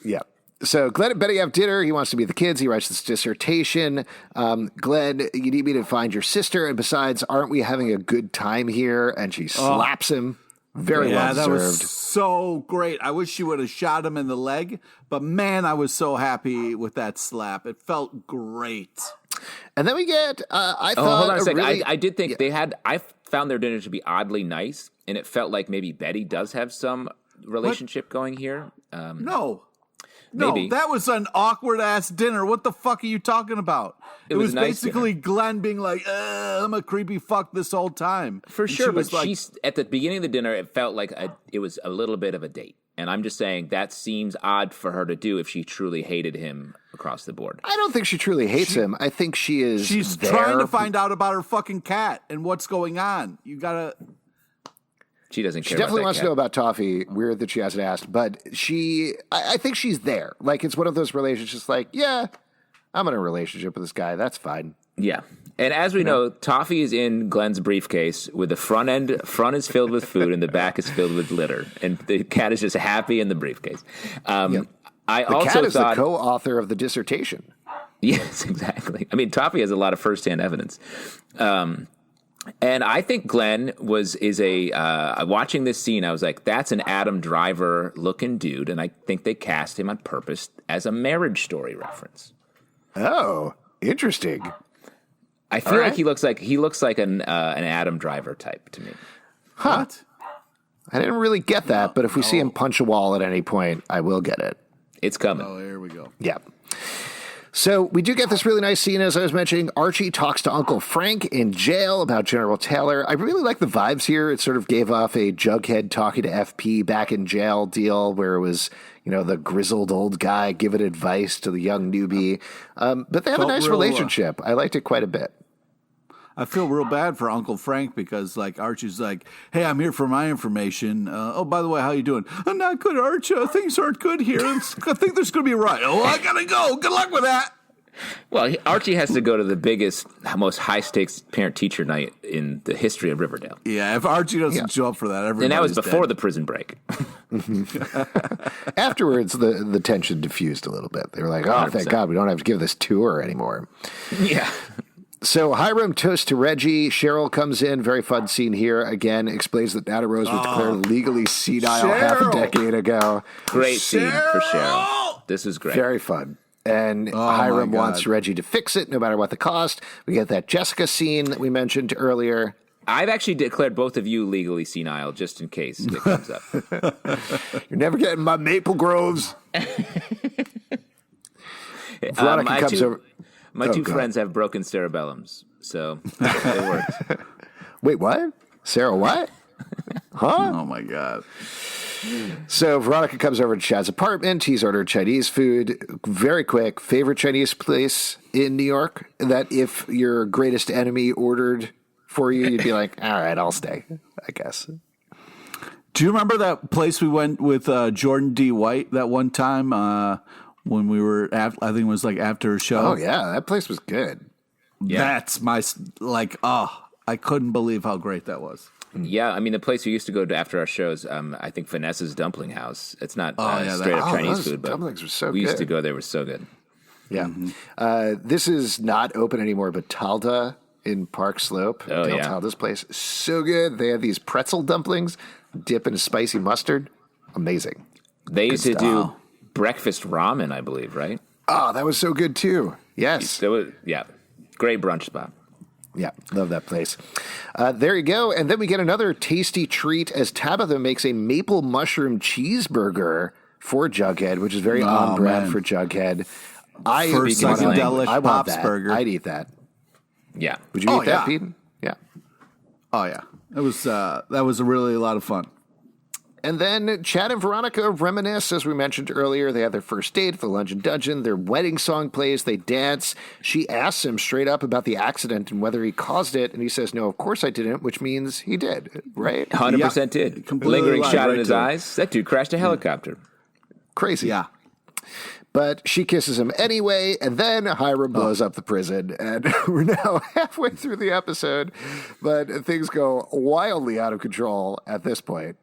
Yeah. So Glen and Betty have dinner. He wants to meet the kids. He writes this dissertation. Glen, you need me to find your sister. And besides, aren't we having a good time here? And she slaps him. Very well deserved. That was so great. I wish she would have shot him in the leg, but man, I was so happy with that slap. It felt great. And then we get, I thought... hold on a second. Really, I did think I found their dinner to be oddly nice, and it felt like maybe Betty does have some relationship going here. No, maybe. that was an awkward-ass dinner. What the fuck are you talking about? It was nice basically Glen being like, I'm a creepy fuck this whole time. For sure, but like, she's at the beginning of the dinner, it felt like it was a little bit of a date. And I'm just saying that seems odd for her to do if she truly hated him across the board. I don't think she truly hates him. I think she's there. Trying to find out about her fucking cat and what's going on. You gotta... She doesn't care. She definitely wants to know about Toffee. Weird that she hasn't asked, but I think she's there. Like, it's one of those relationships like, yeah, I'm in a relationship with this guy. That's fine. Yeah. And as we know, Toffee is in Glen's briefcase with the front is filled with food and the back is filled with litter. And the cat is just happy in the briefcase. The cat is the co-author of the dissertation. Yes, exactly. I mean, Toffee has a lot of firsthand evidence. And I think Glen is watching this scene, I was like, that's an Adam Driver looking dude. And I think they cast him on purpose as a Marriage Story reference. Oh, interesting. I feel like he looks like an Adam Driver type to me. Huh. What? I didn't really get that, but if we see him punch a wall at any point, I will get it. It's coming. Oh, here we go. Yeah. So we do get this really nice scene, as I was mentioning. Archie talks to Uncle Frank in jail about General Taylor. I really like the vibes here. It sort of gave off a Jughead talking to FP back in jail deal where it was, the grizzled old guy giving advice to the young newbie. But they have a nice relationship. I liked it quite a bit. I feel real bad for Uncle Frank because, Archie's like, hey, I'm here for my information. By the way, how you doing? I'm not good, Arch. Things aren't good here. I think there's going to be a riot. Oh, I got to go. Good luck with that. Well, Archie has to go to the biggest, most high-stakes parent-teacher night in the history of Riverdale. Yeah, if Archie doesn't show up for that, everybody's And that was before dead. the prison break. Afterwards, the tension diffused a little bit. They were like, oh, 100%. Thank God, we don't have to give this tour anymore. Yeah. So Hiram toasts to Reggie. Cheryl comes in. Very fun scene here. Again, explains that Nana Rose was declared legally senile half a decade ago. Great scene for Cheryl. This is great. Very fun. And Hiram wants Reggie to fix it no matter what the cost. We get that Jessica scene that we mentioned earlier. I've actually declared both of you legally senile just in case it comes up. You're never getting my Maple Groves. Veronica comes over. My two friends have broken cerebellums, so it worked. Wait, what? Sarah, what? Huh? Oh my God. So Veronica comes over to Chad's apartment. He's ordered Chinese food. Very quick. Favorite Chinese place in New York that if your greatest enemy ordered for you, you'd be like, all right, I'll stay, I guess. Do you remember that place we went with Jordan D. White that one time when we were, I think it was like after a show? Oh, yeah. That place was good. Yeah. That's my, I couldn't believe how great that was. Yeah, I mean, the place we used to go to after our shows, I think Vanessa's Dumpling House. It's not straight up Chinese food, but dumplings were so we used good. to go there. It was so good. Yeah. This is not open anymore, but Talda in Park Slope, Oh, Del yeah. Talda's place, so good. They had these pretzel dumplings, dip in a spicy mustard. Amazing. They used to do breakfast ramen, I believe, right? Oh, that was so good too. Yes. So, yeah, great brunch spot. Yeah, love that place. There you go. And then we get another tasty treat as Tabitha makes a maple mushroom cheeseburger for Jughead, which is very on brand for Jughead. First psychedelic I want Pops that. burger. I'd eat that. Yeah. Would you eat that, yeah. Pete? Yeah. Oh yeah, it was that was really a lot of fun. And then Chad and Veronica reminisce, as we mentioned earlier. They had their first date at the Lunch and Dungeon. Their wedding song plays. They dance. She asks him straight up about the accident and whether he caused it. And he says, no, of course I didn't, which means he did, right? 100% did. Completely Lingering lied shot right in his to him. eyes. That dude crashed a helicopter. Crazy. Yeah. But she kisses him anyway, and then Hiram blows up the prison. And we're now halfway through the episode, but things go wildly out of control at this point.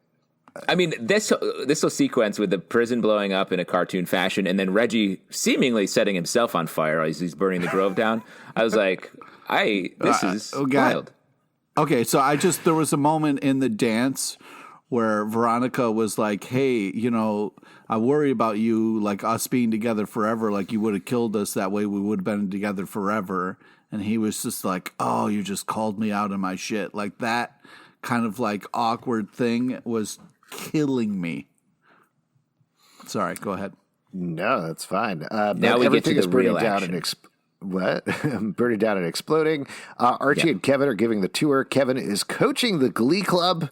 I mean, this whole sequence with the prison blowing up in a cartoon fashion and then Reggie seemingly setting himself on fire as he's burning the grove down. I was like, this is wild. Okay, so there was a moment in the dance where Veronica was like, hey, I worry about you, like us being together forever, like you would have killed us. That way we would have been together forever. And he was just like, oh, you just called me out on my shit. Like that kind of like awkward thing was killing me. Sorry, go ahead. No, that's fine. Now we get to the real action. Burning down and exploding. Archie and Kevin are giving the tour. Kevin is coaching the Glee Club,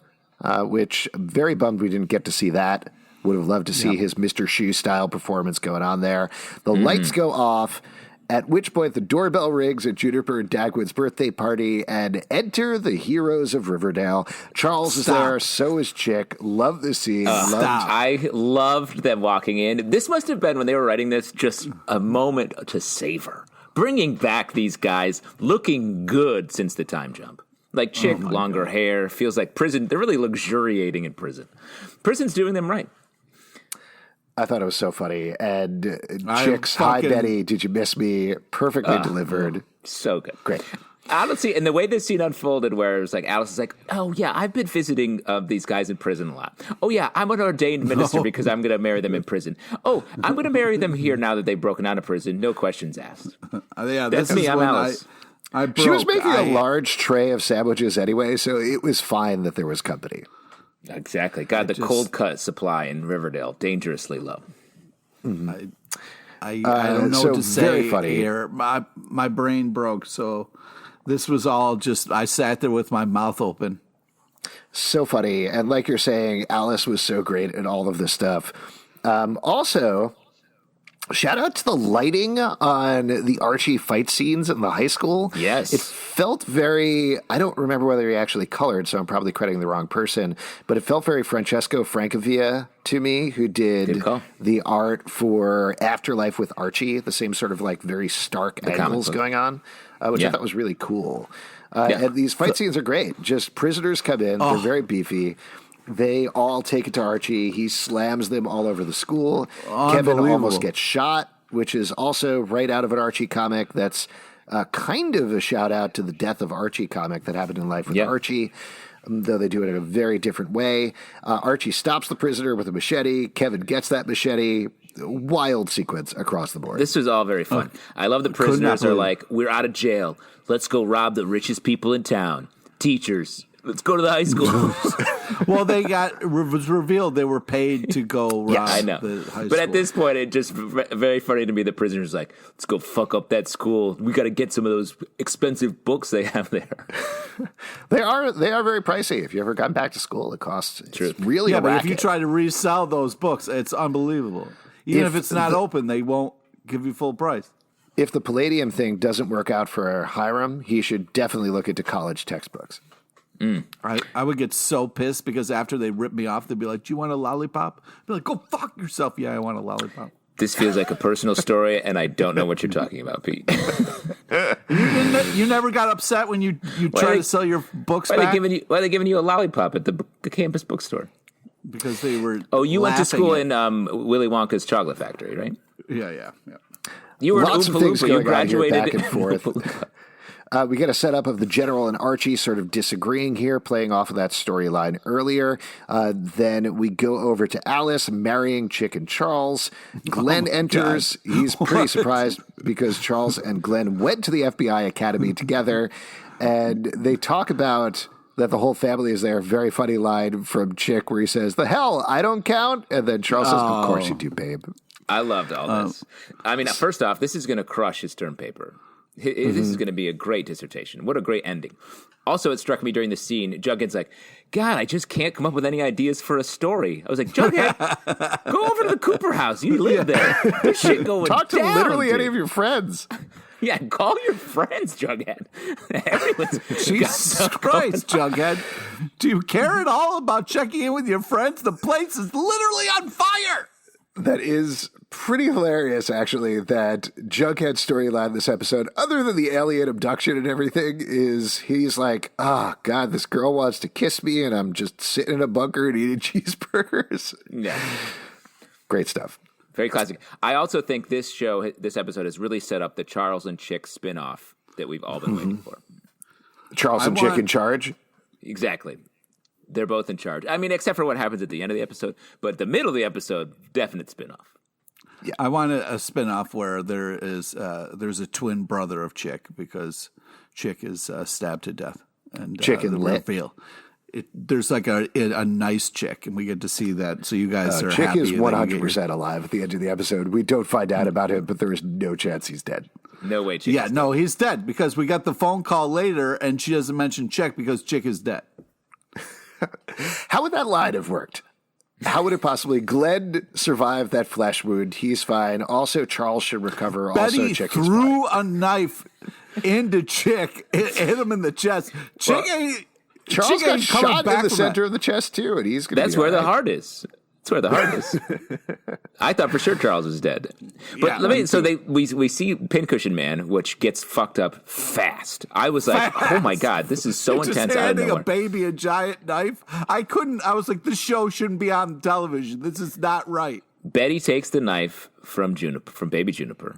which I'm very bummed we didn't get to see that. Would have loved to see his Mr. Shoe style performance going on there. The lights go off, at which point the doorbell rings at Juniper and Dagwood's birthday party, and enter the heroes of Riverdale. Charles is there, so is Chick. Love this scene. I loved them walking in. This must have been, when they were writing this, just a moment to savor. Bringing back these guys looking good since the time jump. Like Chick, longer hair, feels like prison. They're really luxuriating in prison. Prison's doing them right. I thought it was so funny. And Chick's, hi, Betty, did you miss me? Perfectly delivered. So good. Great. Honestly, and the way this scene unfolded, where it was like Alice is like, "Oh yeah, I've been visiting these guys in prison a lot. Oh yeah, I'm an ordained minister because I'm going to marry them in prison. Oh, I'm going to marry them here now that they've broken out of prison. No questions asked." That's me. I'm Alice. She was making a large tray of sandwiches anyway, so it was fine that there was company. Exactly. God, the cold cut supply in Riverdale dangerously low. I don't know what to say very funny. here. My brain broke, so this was all just, I sat there with my mouth open. So funny. And like you're saying, Alice was so great at all of this stuff. Also, shout out to the lighting on the Archie fight scenes in the high school. Yes. It felt very, I don't remember whether he actually colored, so I'm probably crediting the wrong person, but it felt very Francesco Francavilla to me, who did the art for Afterlife with Archie, the same sort of like very stark angles going on, which I thought was really cool. And these fight scenes are great. Just prisoners come in, they're very beefy. They all take it to Archie. He slams them all over the school. Kevin almost gets shot, which is also right out of an Archie comic. That's kind of a shout out to the Death of Archie comic that happened in Life with Archie, though they do it in a very different way. Archie stops the prisoner with a machete. Kevin gets that machete. Wild sequence across the board. This was all very fun. I love the prisoners are like, we're out of jail. Let's go rob the richest people in town. Teachers, Let's go to the high school. Well, it was revealed they were paid to go rob I know. the high school. But at this point, it just very funny to me. The prisoner's like, let's go fuck up that school. We got to get some of those expensive books they have there. They are very pricey. If you ever gone back to school, it costs it's really a but racket. if you try to resell those books, it's unbelievable. Even if it's not open, they won't give you full price. If the Palladium thing doesn't work out for Hiram, he should definitely look into college textbooks. I would get so pissed because after they rip me off, they'd be like, "Do you want a lollipop?" I'd be like, "Go fuck yourself." Yeah, I want a lollipop. This feels like a personal story, and I don't know what you're talking about, Pete. You never got upset when you try to sell your books back? Why are they giving you a lollipop at the campus bookstore? Because they were Oh, you went to school in in Willy Wonka's chocolate factory, right? Yeah. You were Lots an of things Oompa Loompa. You going on here graduated back and forth. We get a setup of the General and Archie sort of disagreeing here, playing off of that storyline earlier. Then we go over to Alice marrying Chick and Charles. Glen enters. God. He's pretty surprised because Charles and Glen went to the FBI Academy together, and they talk about that the whole family is there. Very funny line from Chick where he says, "The hell, I don't count?" And then Charles says, "Of course you do, babe." I loved all this. I mean, first off, this is going to crush his term paper. This is going to be a great dissertation. What a great ending. Also, it struck me during the scene, Jughead's like, God, I just can't come up with any ideas for a story. I was like, Jughead, go over to the Cooper house. You live there. There's shit going Talk to down, literally dude. any of your friends. Yeah, call your friends, Jughead. Everyone's Jesus Christ, Jughead. Do you care at all about checking in with your friends? The place is literally on fire. That is pretty hilarious, actually, that Jughead's storyline this episode, other than the alien abduction and everything, is he's like, God, this girl wants to kiss me, and I'm just sitting in a bunker and eating cheeseburgers. Yeah. Great stuff. Very classic. I also think this episode has really set up the Charles and Chick spinoff that we've all been waiting for. Charles and Chick in charge? Exactly. They're both in charge. I mean, except for what happens at the end of the episode. But the middle of the episode, definite spinoff. Yeah. I want a spinoff where there's a twin brother of Chick because Chick is stabbed to death. And Chick and Lit. reveal. There's like a nice Chick, and we get to see that. So you guys are Chick happy. is 100% alive at the end of the episode. We don't find out about him, but there is no chance he's dead. No way, Chick. No, he's dead because we got the phone call later, and she doesn't mention Chick because Chick is dead. How would that line have worked? How would it possibly? Glenn survived that flesh wound. He's fine. Also, Charles should recover. Also, Betty Chick is threw fine. a knife into Chick, hit him in the chest. Chick ain't. Charles Chick got ain't coming shot back in the from center that. of the chest, too, and he's going to That's where the heart is. That's where the heart is. I thought for sure Charles was dead. But we see Pincushion Man, which gets fucked up fast. I was like, oh my God, this is so intense. Just handing out of a baby a giant knife. I was like, this show shouldn't be on television. This is not right. Betty takes the knife from baby Juniper.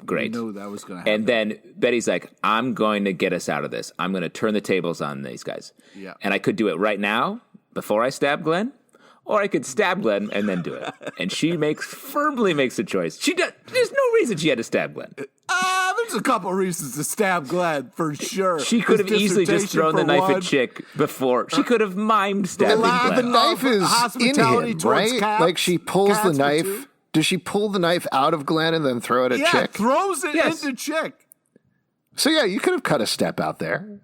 Great. I knew that was going to happen. And then Betty's like, I'm going to get us out of this. I'm going to turn the tables on these guys. Yeah. And I could do it right now before I stab Glenn, or I could stab Glenn and then do it. And she firmly makes a choice. There's no reason she had to stab Glenn. There's a couple reasons to stab Glenn for sure. She could have easily just thrown the knife at Chick before. She could have mimed stabbing The Glenn. knife is in hospitality him, towards right? cats. Like she pulls the Cats knife. too. Does she pull the knife out of Glenn and then throw it at Yeah, Chick? throws it Yes. into Chick. So yeah, you could have cut a step out there.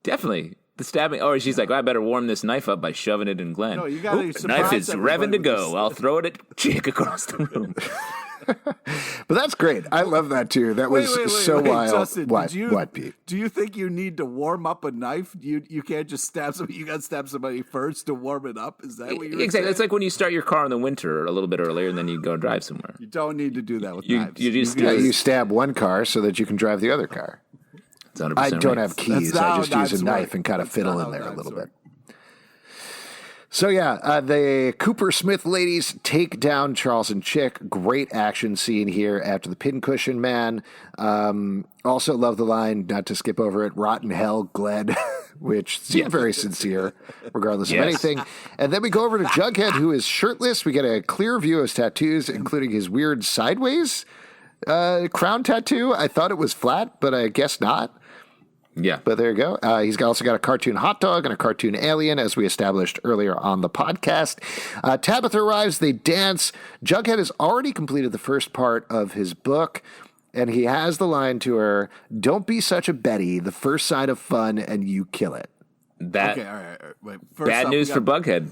Definitely. The stabbing. Or she's like, I better warm this knife up by shoving it in Glenn. No, you gotta Ooh, the surprise knife is everybody revving to with go. this. I'll throw it at Chick across the room. But that's great. I love that too. That was so wild. Justin, What, Pete? Do you think you need to warm up a knife? You can't just stab somebody. You got to stab somebody first to warm it up. Is that what you're Exactly. saying? It's like when you start your car in the winter a little bit earlier and then you go and drive somewhere. You don't need to do that with You knives. just Yeah, you stab one car so that you can drive the other car. It's 100% I don't right. have keys. That's I not just how use a knives knife work. and kind of That's fiddle not in how there a knives little work. bit. So yeah, the Cooper Smith ladies take down Charles and Chick. Great action scene here after the Pincushion Man. Also love the line, not to skip over it, rotten hell, Glen, which seemed very sincere, regardless of anything. And then we go over to Jughead, who is shirtless. We get a clear view of his tattoos, including his weird sideways crown tattoo. I thought it was flat, but I guess not. Yeah. But there you go. He's also got a cartoon hot dog and a cartoon alien, as we established earlier on the podcast. Tabitha arrives. They dance. Jughead has already completed the first part of his book, and he has the line to her, "Don't be such a Betty. The first sign of fun, and you kill it." Okay, all right. Wait, Bad news for Bughead.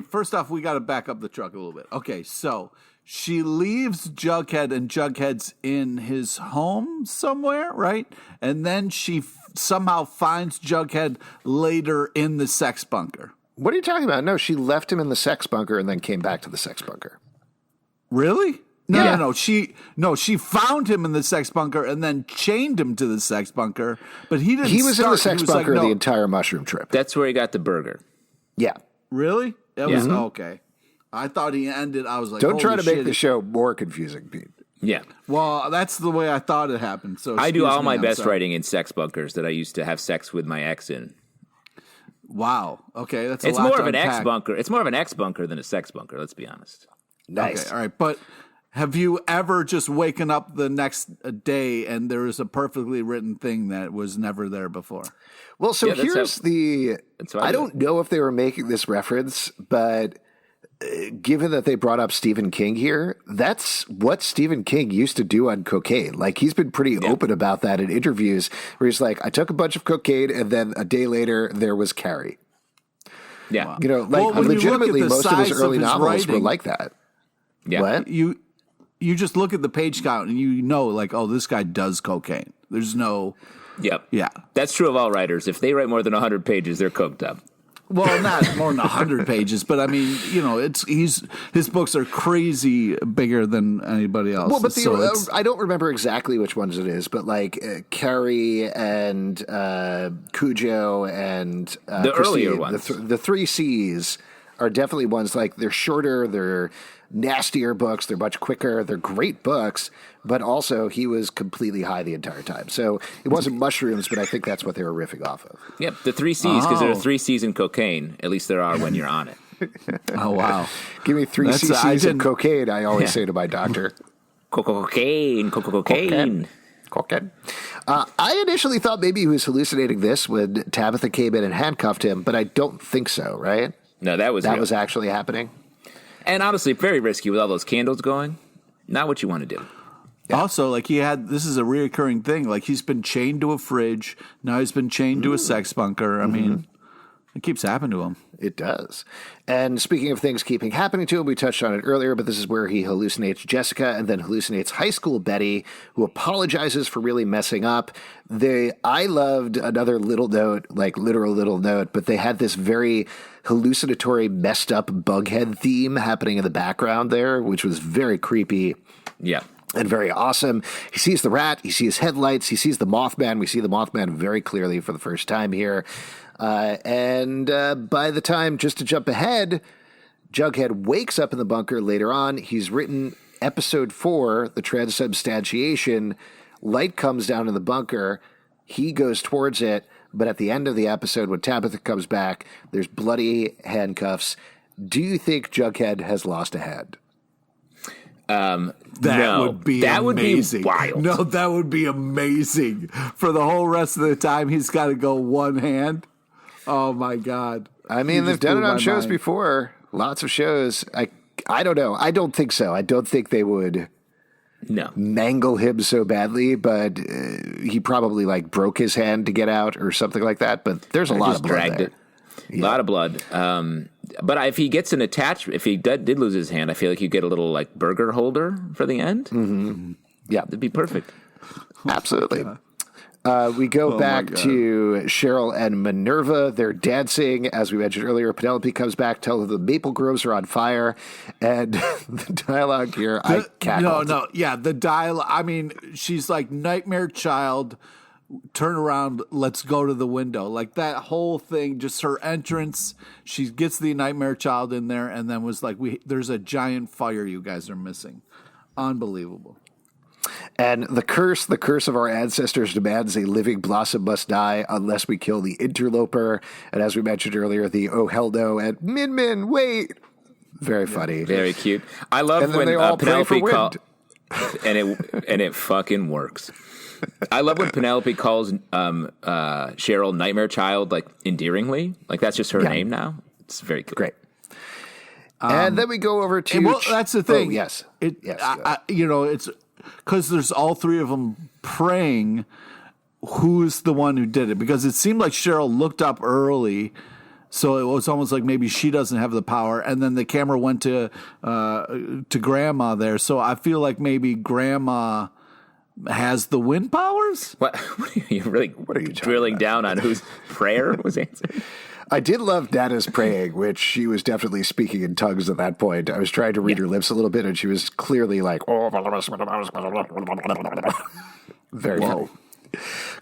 First off, we got to back up the truck a little bit. Okay, so she leaves Jughead, and Jughead's in his home somewhere, right? And then she somehow finds Jughead later in the sex bunker. What are you talking about? No, she left him in the sex bunker and then came back to the sex bunker. Really? No. She found him in the sex bunker and then chained him to the sex bunker. But he didn't. He was in the sex bunker like, no. the entire mushroom trip. That's where he got the burger. Yeah. Really? That was okay. I thought he ended. I was like, don't try to shit. make the show more confusing, Pete. Yeah. Well, that's the way I thought it happened. So I do all my I'm best sorry. writing in sex bunkers that I used to have sex with my ex in. Wow. Okay, that's It's a lot more to of an unpack. ex bunker. It's more of an ex bunker than a sex bunker. Let's be honest. Nice. Okay, all right, but have you ever just waken up the next day and there is a perfectly written thing that was never there before? Well, so Yeah, that's here's the. how I I do don't know if they were making this reference, but given that they brought up Stephen King here, that's what Stephen King used to do on cocaine. Like, he's been pretty open about that in interviews where he's like, I took a bunch of cocaine and then a day later there was Carrie. Yeah. You know, like, Well, when you look legitimately, at the most of his size early of his novels were writing- like that. Yeah. What? You just look at the page count and you know, like, oh, this guy does cocaine. There's no, Yep. yeah. That's true of all writers. If they write more than 100 pages, they're coked up. Well, not more than 100 pages, but I mean, you know, his books are crazy bigger than anybody else. Well, but so I don't remember exactly which ones it is, but like Carrie and Cujo and The Christine, earlier ones. the three C's are definitely ones like they're shorter, they're nastier books, they're much quicker, they're great books, but also he was completely high the entire time. So it wasn't mushrooms, but I think that's what they were riffing off of. Yep. The 3 C's, because there are Oh. 3 C's in cocaine. At least there are when you're on it. oh wow. Give me 3 I cc's of didn't- cocaine, I always say to my doctor. Cocaine. Cocaine. Cocaine. I initially thought maybe he was hallucinating this when Tabitha came in and handcuffed him, but I don't think so, right? No, that That real. was actually happening. And honestly, very risky with all those candles going. Not what you want to do. Also, like this is a reoccurring thing. Like he's been chained to a fridge. Now he's been chained to a sex bunker. I mean, it keeps happening to him. It does. And speaking of things keeping happening to him, we touched on it earlier, but this is where he hallucinates Jessica and then hallucinates high school Betty, who apologizes for really messing up. I loved another little note, like literal little note, but they had this very hallucinatory, messed up Bughead theme happening in the background there, which was very creepy. Yeah. And very awesome. He sees the rat. He sees headlights. He sees the Mothman. We see the Mothman very clearly for the first time here. And by the time, just to jump ahead, Jughead wakes up in the bunker later on. He's written episode 4, the transubstantiation. Light comes down in the bunker. He goes towards it. But at the end of the episode, when Tabitha comes back, there's bloody handcuffs. Do you think Jughead has lost a head? That would be amazing. wild. No, that would be amazing. For the whole rest of the time, he's got to go one hand. Oh my God! I mean, You they've just done it blew on my shows mind. before. Lots of shows. I don't know. I don't think so. I don't think they would No. mangle him so badly, but he probably like broke his hand to get out or something like that. But there's a lot Just of blood dragged there. it. A lot of blood. But if he gets an attachment, if he did lose his hand, I feel like you get a little like burger holder for the end. Mm-hmm. Yeah, That'd be perfect. absolutely. We go back to Cheryl and Minerva. They're dancing. As we mentioned earlier, Penelope comes back, tells her the maple groves are on fire. And the dialogue here, I cackled. The dialogue. I mean, she's like, nightmare child, turn around, let's go to the window. Like that whole thing, just her entrance. She gets the nightmare child in there and then was like, there's a giant fire you guys are missing. Unbelievable. And the curse of our ancestors demands a living blossom must die unless we kill the interloper. And as we mentioned earlier, the oh hell no and Min, wait. Very funny. Very cute. I love And then when they all pray for Penelope wind. and it fucking works. I love when Penelope calls Cheryl Nightmare Child, like, endearingly. Like, that's just her name now. It's very cool. Great. And then we go over to... Well, that's the thing. Oh, yes. It's because there's all three of them praying who's the one who did it. Because it seemed like Cheryl looked up early, so it was almost like maybe she doesn't have the power. And then the camera went to Grandma there. So I feel like maybe Grandma has the wind powers. What are you drilling down on whose prayer was answered? I did love Nana's praying, which she was definitely speaking in tongues at that point. I was trying to read her lips a little bit, and she was clearly like, very funny.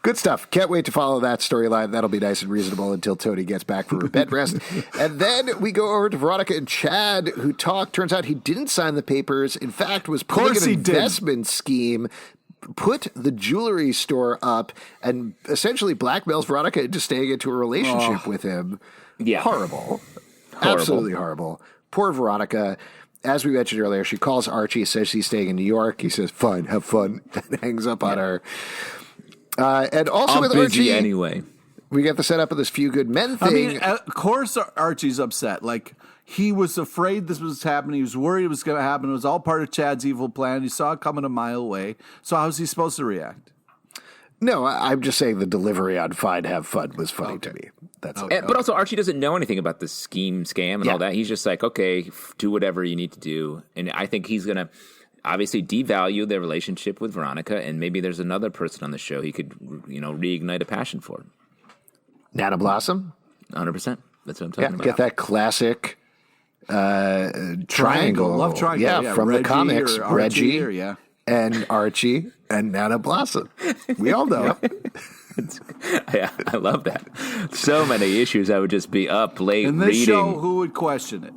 Good stuff. Can't wait to follow that storyline. That'll be nice and reasonable until Tony gets back from her bed rest. And then we go over to Veronica and Chad, who talk. Turns out he didn't sign the papers. In fact, was putting an investment scheme, put the jewelry store up, and essentially blackmails Veronica into staying into a relationship with him. Yeah. Horrible. Absolutely horrible. Poor Veronica. As we mentioned earlier, she calls Archie, says she's staying in New York. He says, fine, have fun, and hangs up on her. And also with Archie, anyway, we get the setup of this Few Good Men thing. I mean, of course Archie's upset. Like, he was afraid this was happening. He was worried it was going to happen. It was all part of Chad's evil plan. He saw it coming a mile away. So how's he supposed to react? No, I'm just saying the delivery on fine, have fun was funny to me. That's But also, Archie doesn't know anything about the scam, and all that. He's just like, okay, do whatever you need to do. And I think he's going to obviously devalue their relationship with Veronica, and maybe there's another person on the show he could, reignite a passion for. Nana Blossom? 100%. That's what I'm talking about. Get that classic triangle. Love triangle. Yeah, from Reggie the comics. Reggie and Archie and Nana Blossom. We all know. Yeah, I love that. So many issues I would just be up late in this reading. show, who would question it?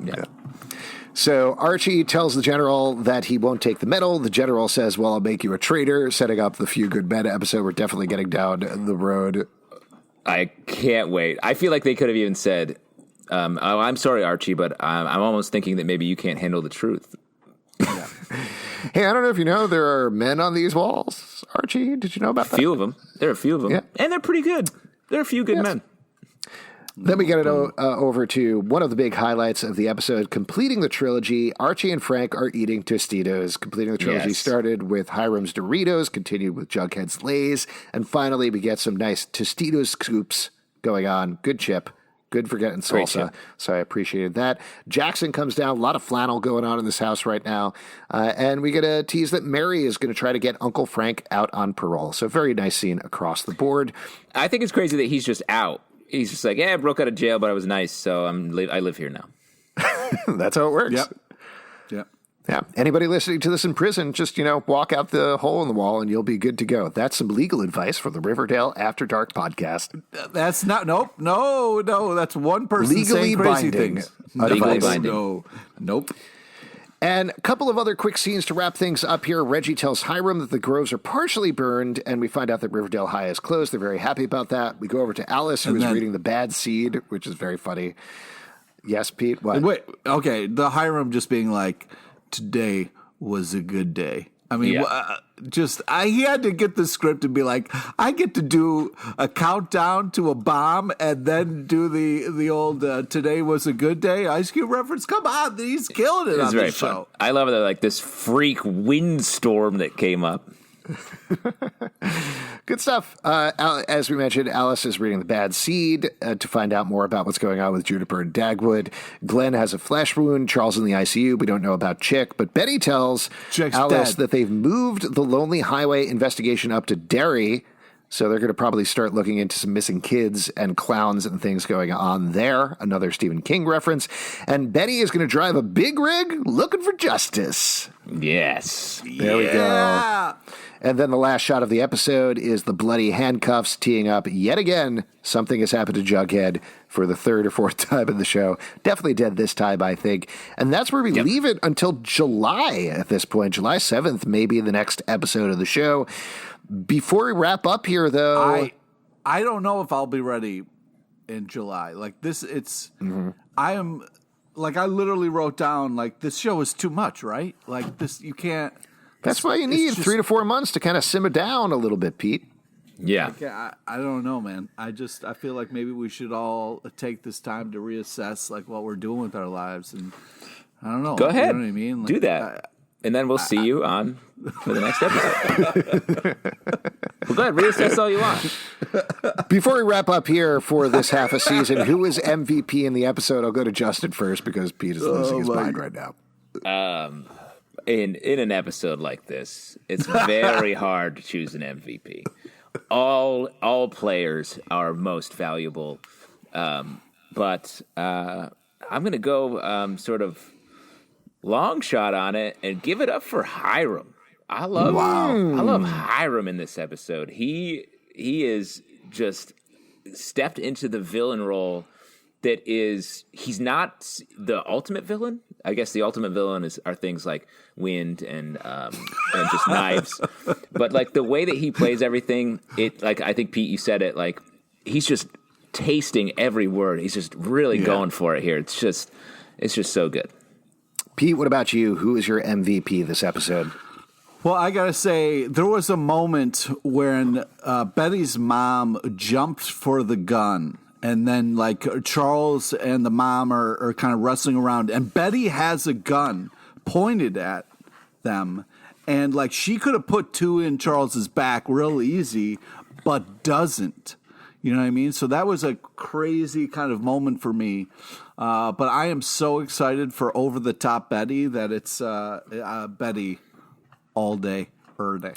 Yeah. So Archie tells the general that he won't take the medal. The general says, well, I'll make you a traitor, setting up the Few Good Men episode. We're definitely getting down the road. I can't wait. I feel like they could have even said, I'm sorry, Archie, but I'm almost thinking that maybe you can't handle the truth. Yeah. Hey, I don't know if you know, there are men on these walls. Archie, did you know about that? A few of them. There are a few of them. Yeah. And they're pretty good. There are a few good men. Then we get it over to one of the big highlights of the episode, completing the trilogy. Archie and Frank are eating Tostitos. Completing the trilogy started with Hiram's Doritos, continued with Jughead's Lay's, and finally we get some nice Tostitos scoops going on. Good chip. Good for getting salsa. So I appreciated that. Jackson comes down. A lot of flannel going on in this house right now. And we get a tease that Mary is going to try to get Uncle Frank out on parole. So very nice scene across the board. I think it's crazy that he's just out. He's just like, I broke out of jail, but I was nice, so I live here now. That's how it works. Yep. Yeah. Anybody listening to this in prison, just, walk out the hole in the wall and you'll be good to go. That's some legal advice for the Riverdale After Dark podcast. That's not, no. That's one person legally saying crazy binding things. Legally binding. No. Nope. And a couple of other quick scenes to wrap things up here. Reggie tells Hiram that the groves are partially burned, and we find out that Riverdale High is closed. They're very happy about that. We go over to Alice, who is reading The Bad Seed, which is very funny. Yes, Pete? What? Wait, okay. The Hiram just being like, today was a good day. I mean, he had to get the script and be like, I get to do a countdown to a bomb and then do the old today was a good day Ice Cube reference. Come on, he's killing it on this show. I love it. Like this freak windstorm that came up. Good stuff. As we mentioned, Alice is reading The Bad Seed to find out more about what's going on with Juniper and Dagwood. Glen has a flesh wound. Charles in the ICU. We don't know about Chick, but Betty tells Alice that they've moved the Lonely Highway investigation up to Derry, so they're going to probably start looking into some missing kids and clowns and things going on there. Another Stephen King reference. And Betty is going to drive a big rig looking for justice. Yes. There we go. And then the last shot of the episode is the bloody handcuffs teeing up yet again. Something has happened to Jughead for the third or fourth time in the show. Definitely dead this time, I think. And that's where we leave it until July at this point. July 7th, maybe the next episode of the show. Before we wrap up here, though... I don't know if I'll be ready in July. Like, this, it's... Mm-hmm. I literally wrote down, like, this show is too much, right? Like, this, you can't... That's why you need 3 to 4 months to kind of simmer down a little bit, Pete. Yeah. I don't know, man. I feel like maybe we should all take this time to reassess like what we're doing with our lives, and I don't know. Go ahead. You know what I mean? Like, do that. And then we'll see you on for the next episode. Well, go ahead, reassess all you want. Before we wrap up here for this half a season, who is MVP in the episode? I'll go to Justin first because Pete is losing his mind right now. In an episode like this, it's very hard to choose an MVP. All players are most valuable, but I'm going to go sort of long shot on it and give it up for Hiram. I love Hiram in this episode. He is just stepped into the villain role that is, he's not the ultimate villain. I guess the ultimate villain are things like wind and just knives. But like the way that he plays everything, I think Pete, you said it, like he's just tasting every word. He's just really going for it here. It's just so good. Pete, what about you? Who is your MVP this episode? Well, I gotta say, there was a moment when Betty's mom jumped for the gun. And then, like, Charles and the mom are kind of wrestling around. And Betty has a gun pointed at them. And, like, she could have put 2 in Charles's back real easy, but doesn't. You know what I mean? So that was a crazy kind of moment for me. But I am so excited for over-the-top Betty that it's Betty all day, day.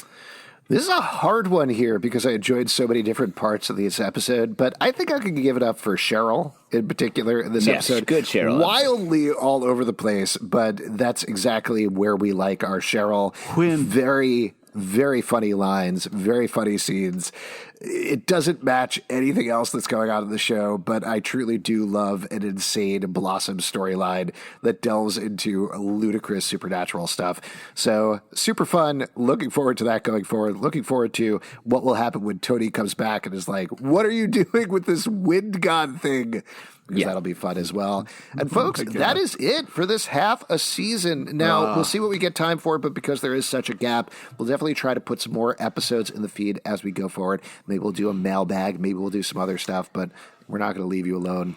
This is a hard one here because I enjoyed so many different parts of this episode, but I think I could give it up for Cheryl in particular in this episode. Good Cheryl. Wildly all over the place, but that's exactly where we like our Cheryl. Very, very funny lines, very funny scenes. It doesn't match anything else that's going on in the show, but I truly do love an insane Blossom storyline that delves into ludicrous supernatural stuff. So super fun. Looking forward to that going forward. Looking forward to what will happen when Tony comes back and is like, what are you doing with this wind god thing? Because that'll be fun as well. And folks, that is it for this half a season. Now, we'll see what we get time for, but because there is such a gap, we'll definitely try to put some more episodes in the feed as we go forward. Maybe we'll do a mailbag. Maybe we'll do some other stuff, but we're not going to leave you alone.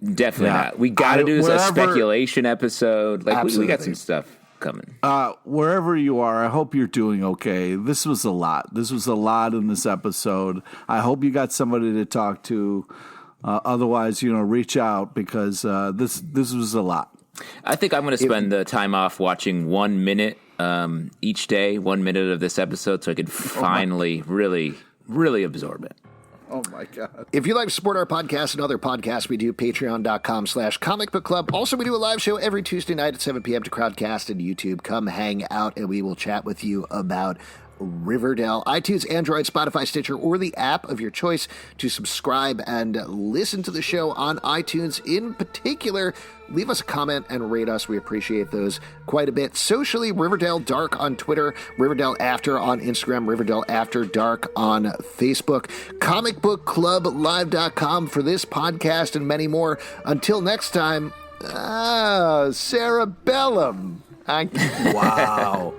Definitely not. We got to do a speculation episode. Like we got some stuff coming. Wherever you are, I hope you're doing okay. This was a lot. This was a lot in this episode. I hope you got somebody to talk to. Otherwise, reach out because this was a lot. I think I'm going to spend the time off watching 1 minute each day, 1 minute of this episode, so I can finally really, really absorb it. Oh, my God. If you'd like to support our podcast and other podcasts, we do patreon.com/Comic Book Club. Also, we do a live show every Tuesday night at 7 p.m. to Crowdcast and YouTube. Come hang out, and we will chat with you about Riverdale. iTunes, Android, Spotify, Stitcher, or the app of your choice to subscribe and listen to the show on iTunes. In particular, leave us a comment and rate us. We appreciate those quite a bit. Socially, Riverdale Dark on Twitter, Riverdale After on Instagram, Riverdale After Dark on Facebook, comicbookclublive.com for this podcast and many more. Until next time, Cerebellum. Wow.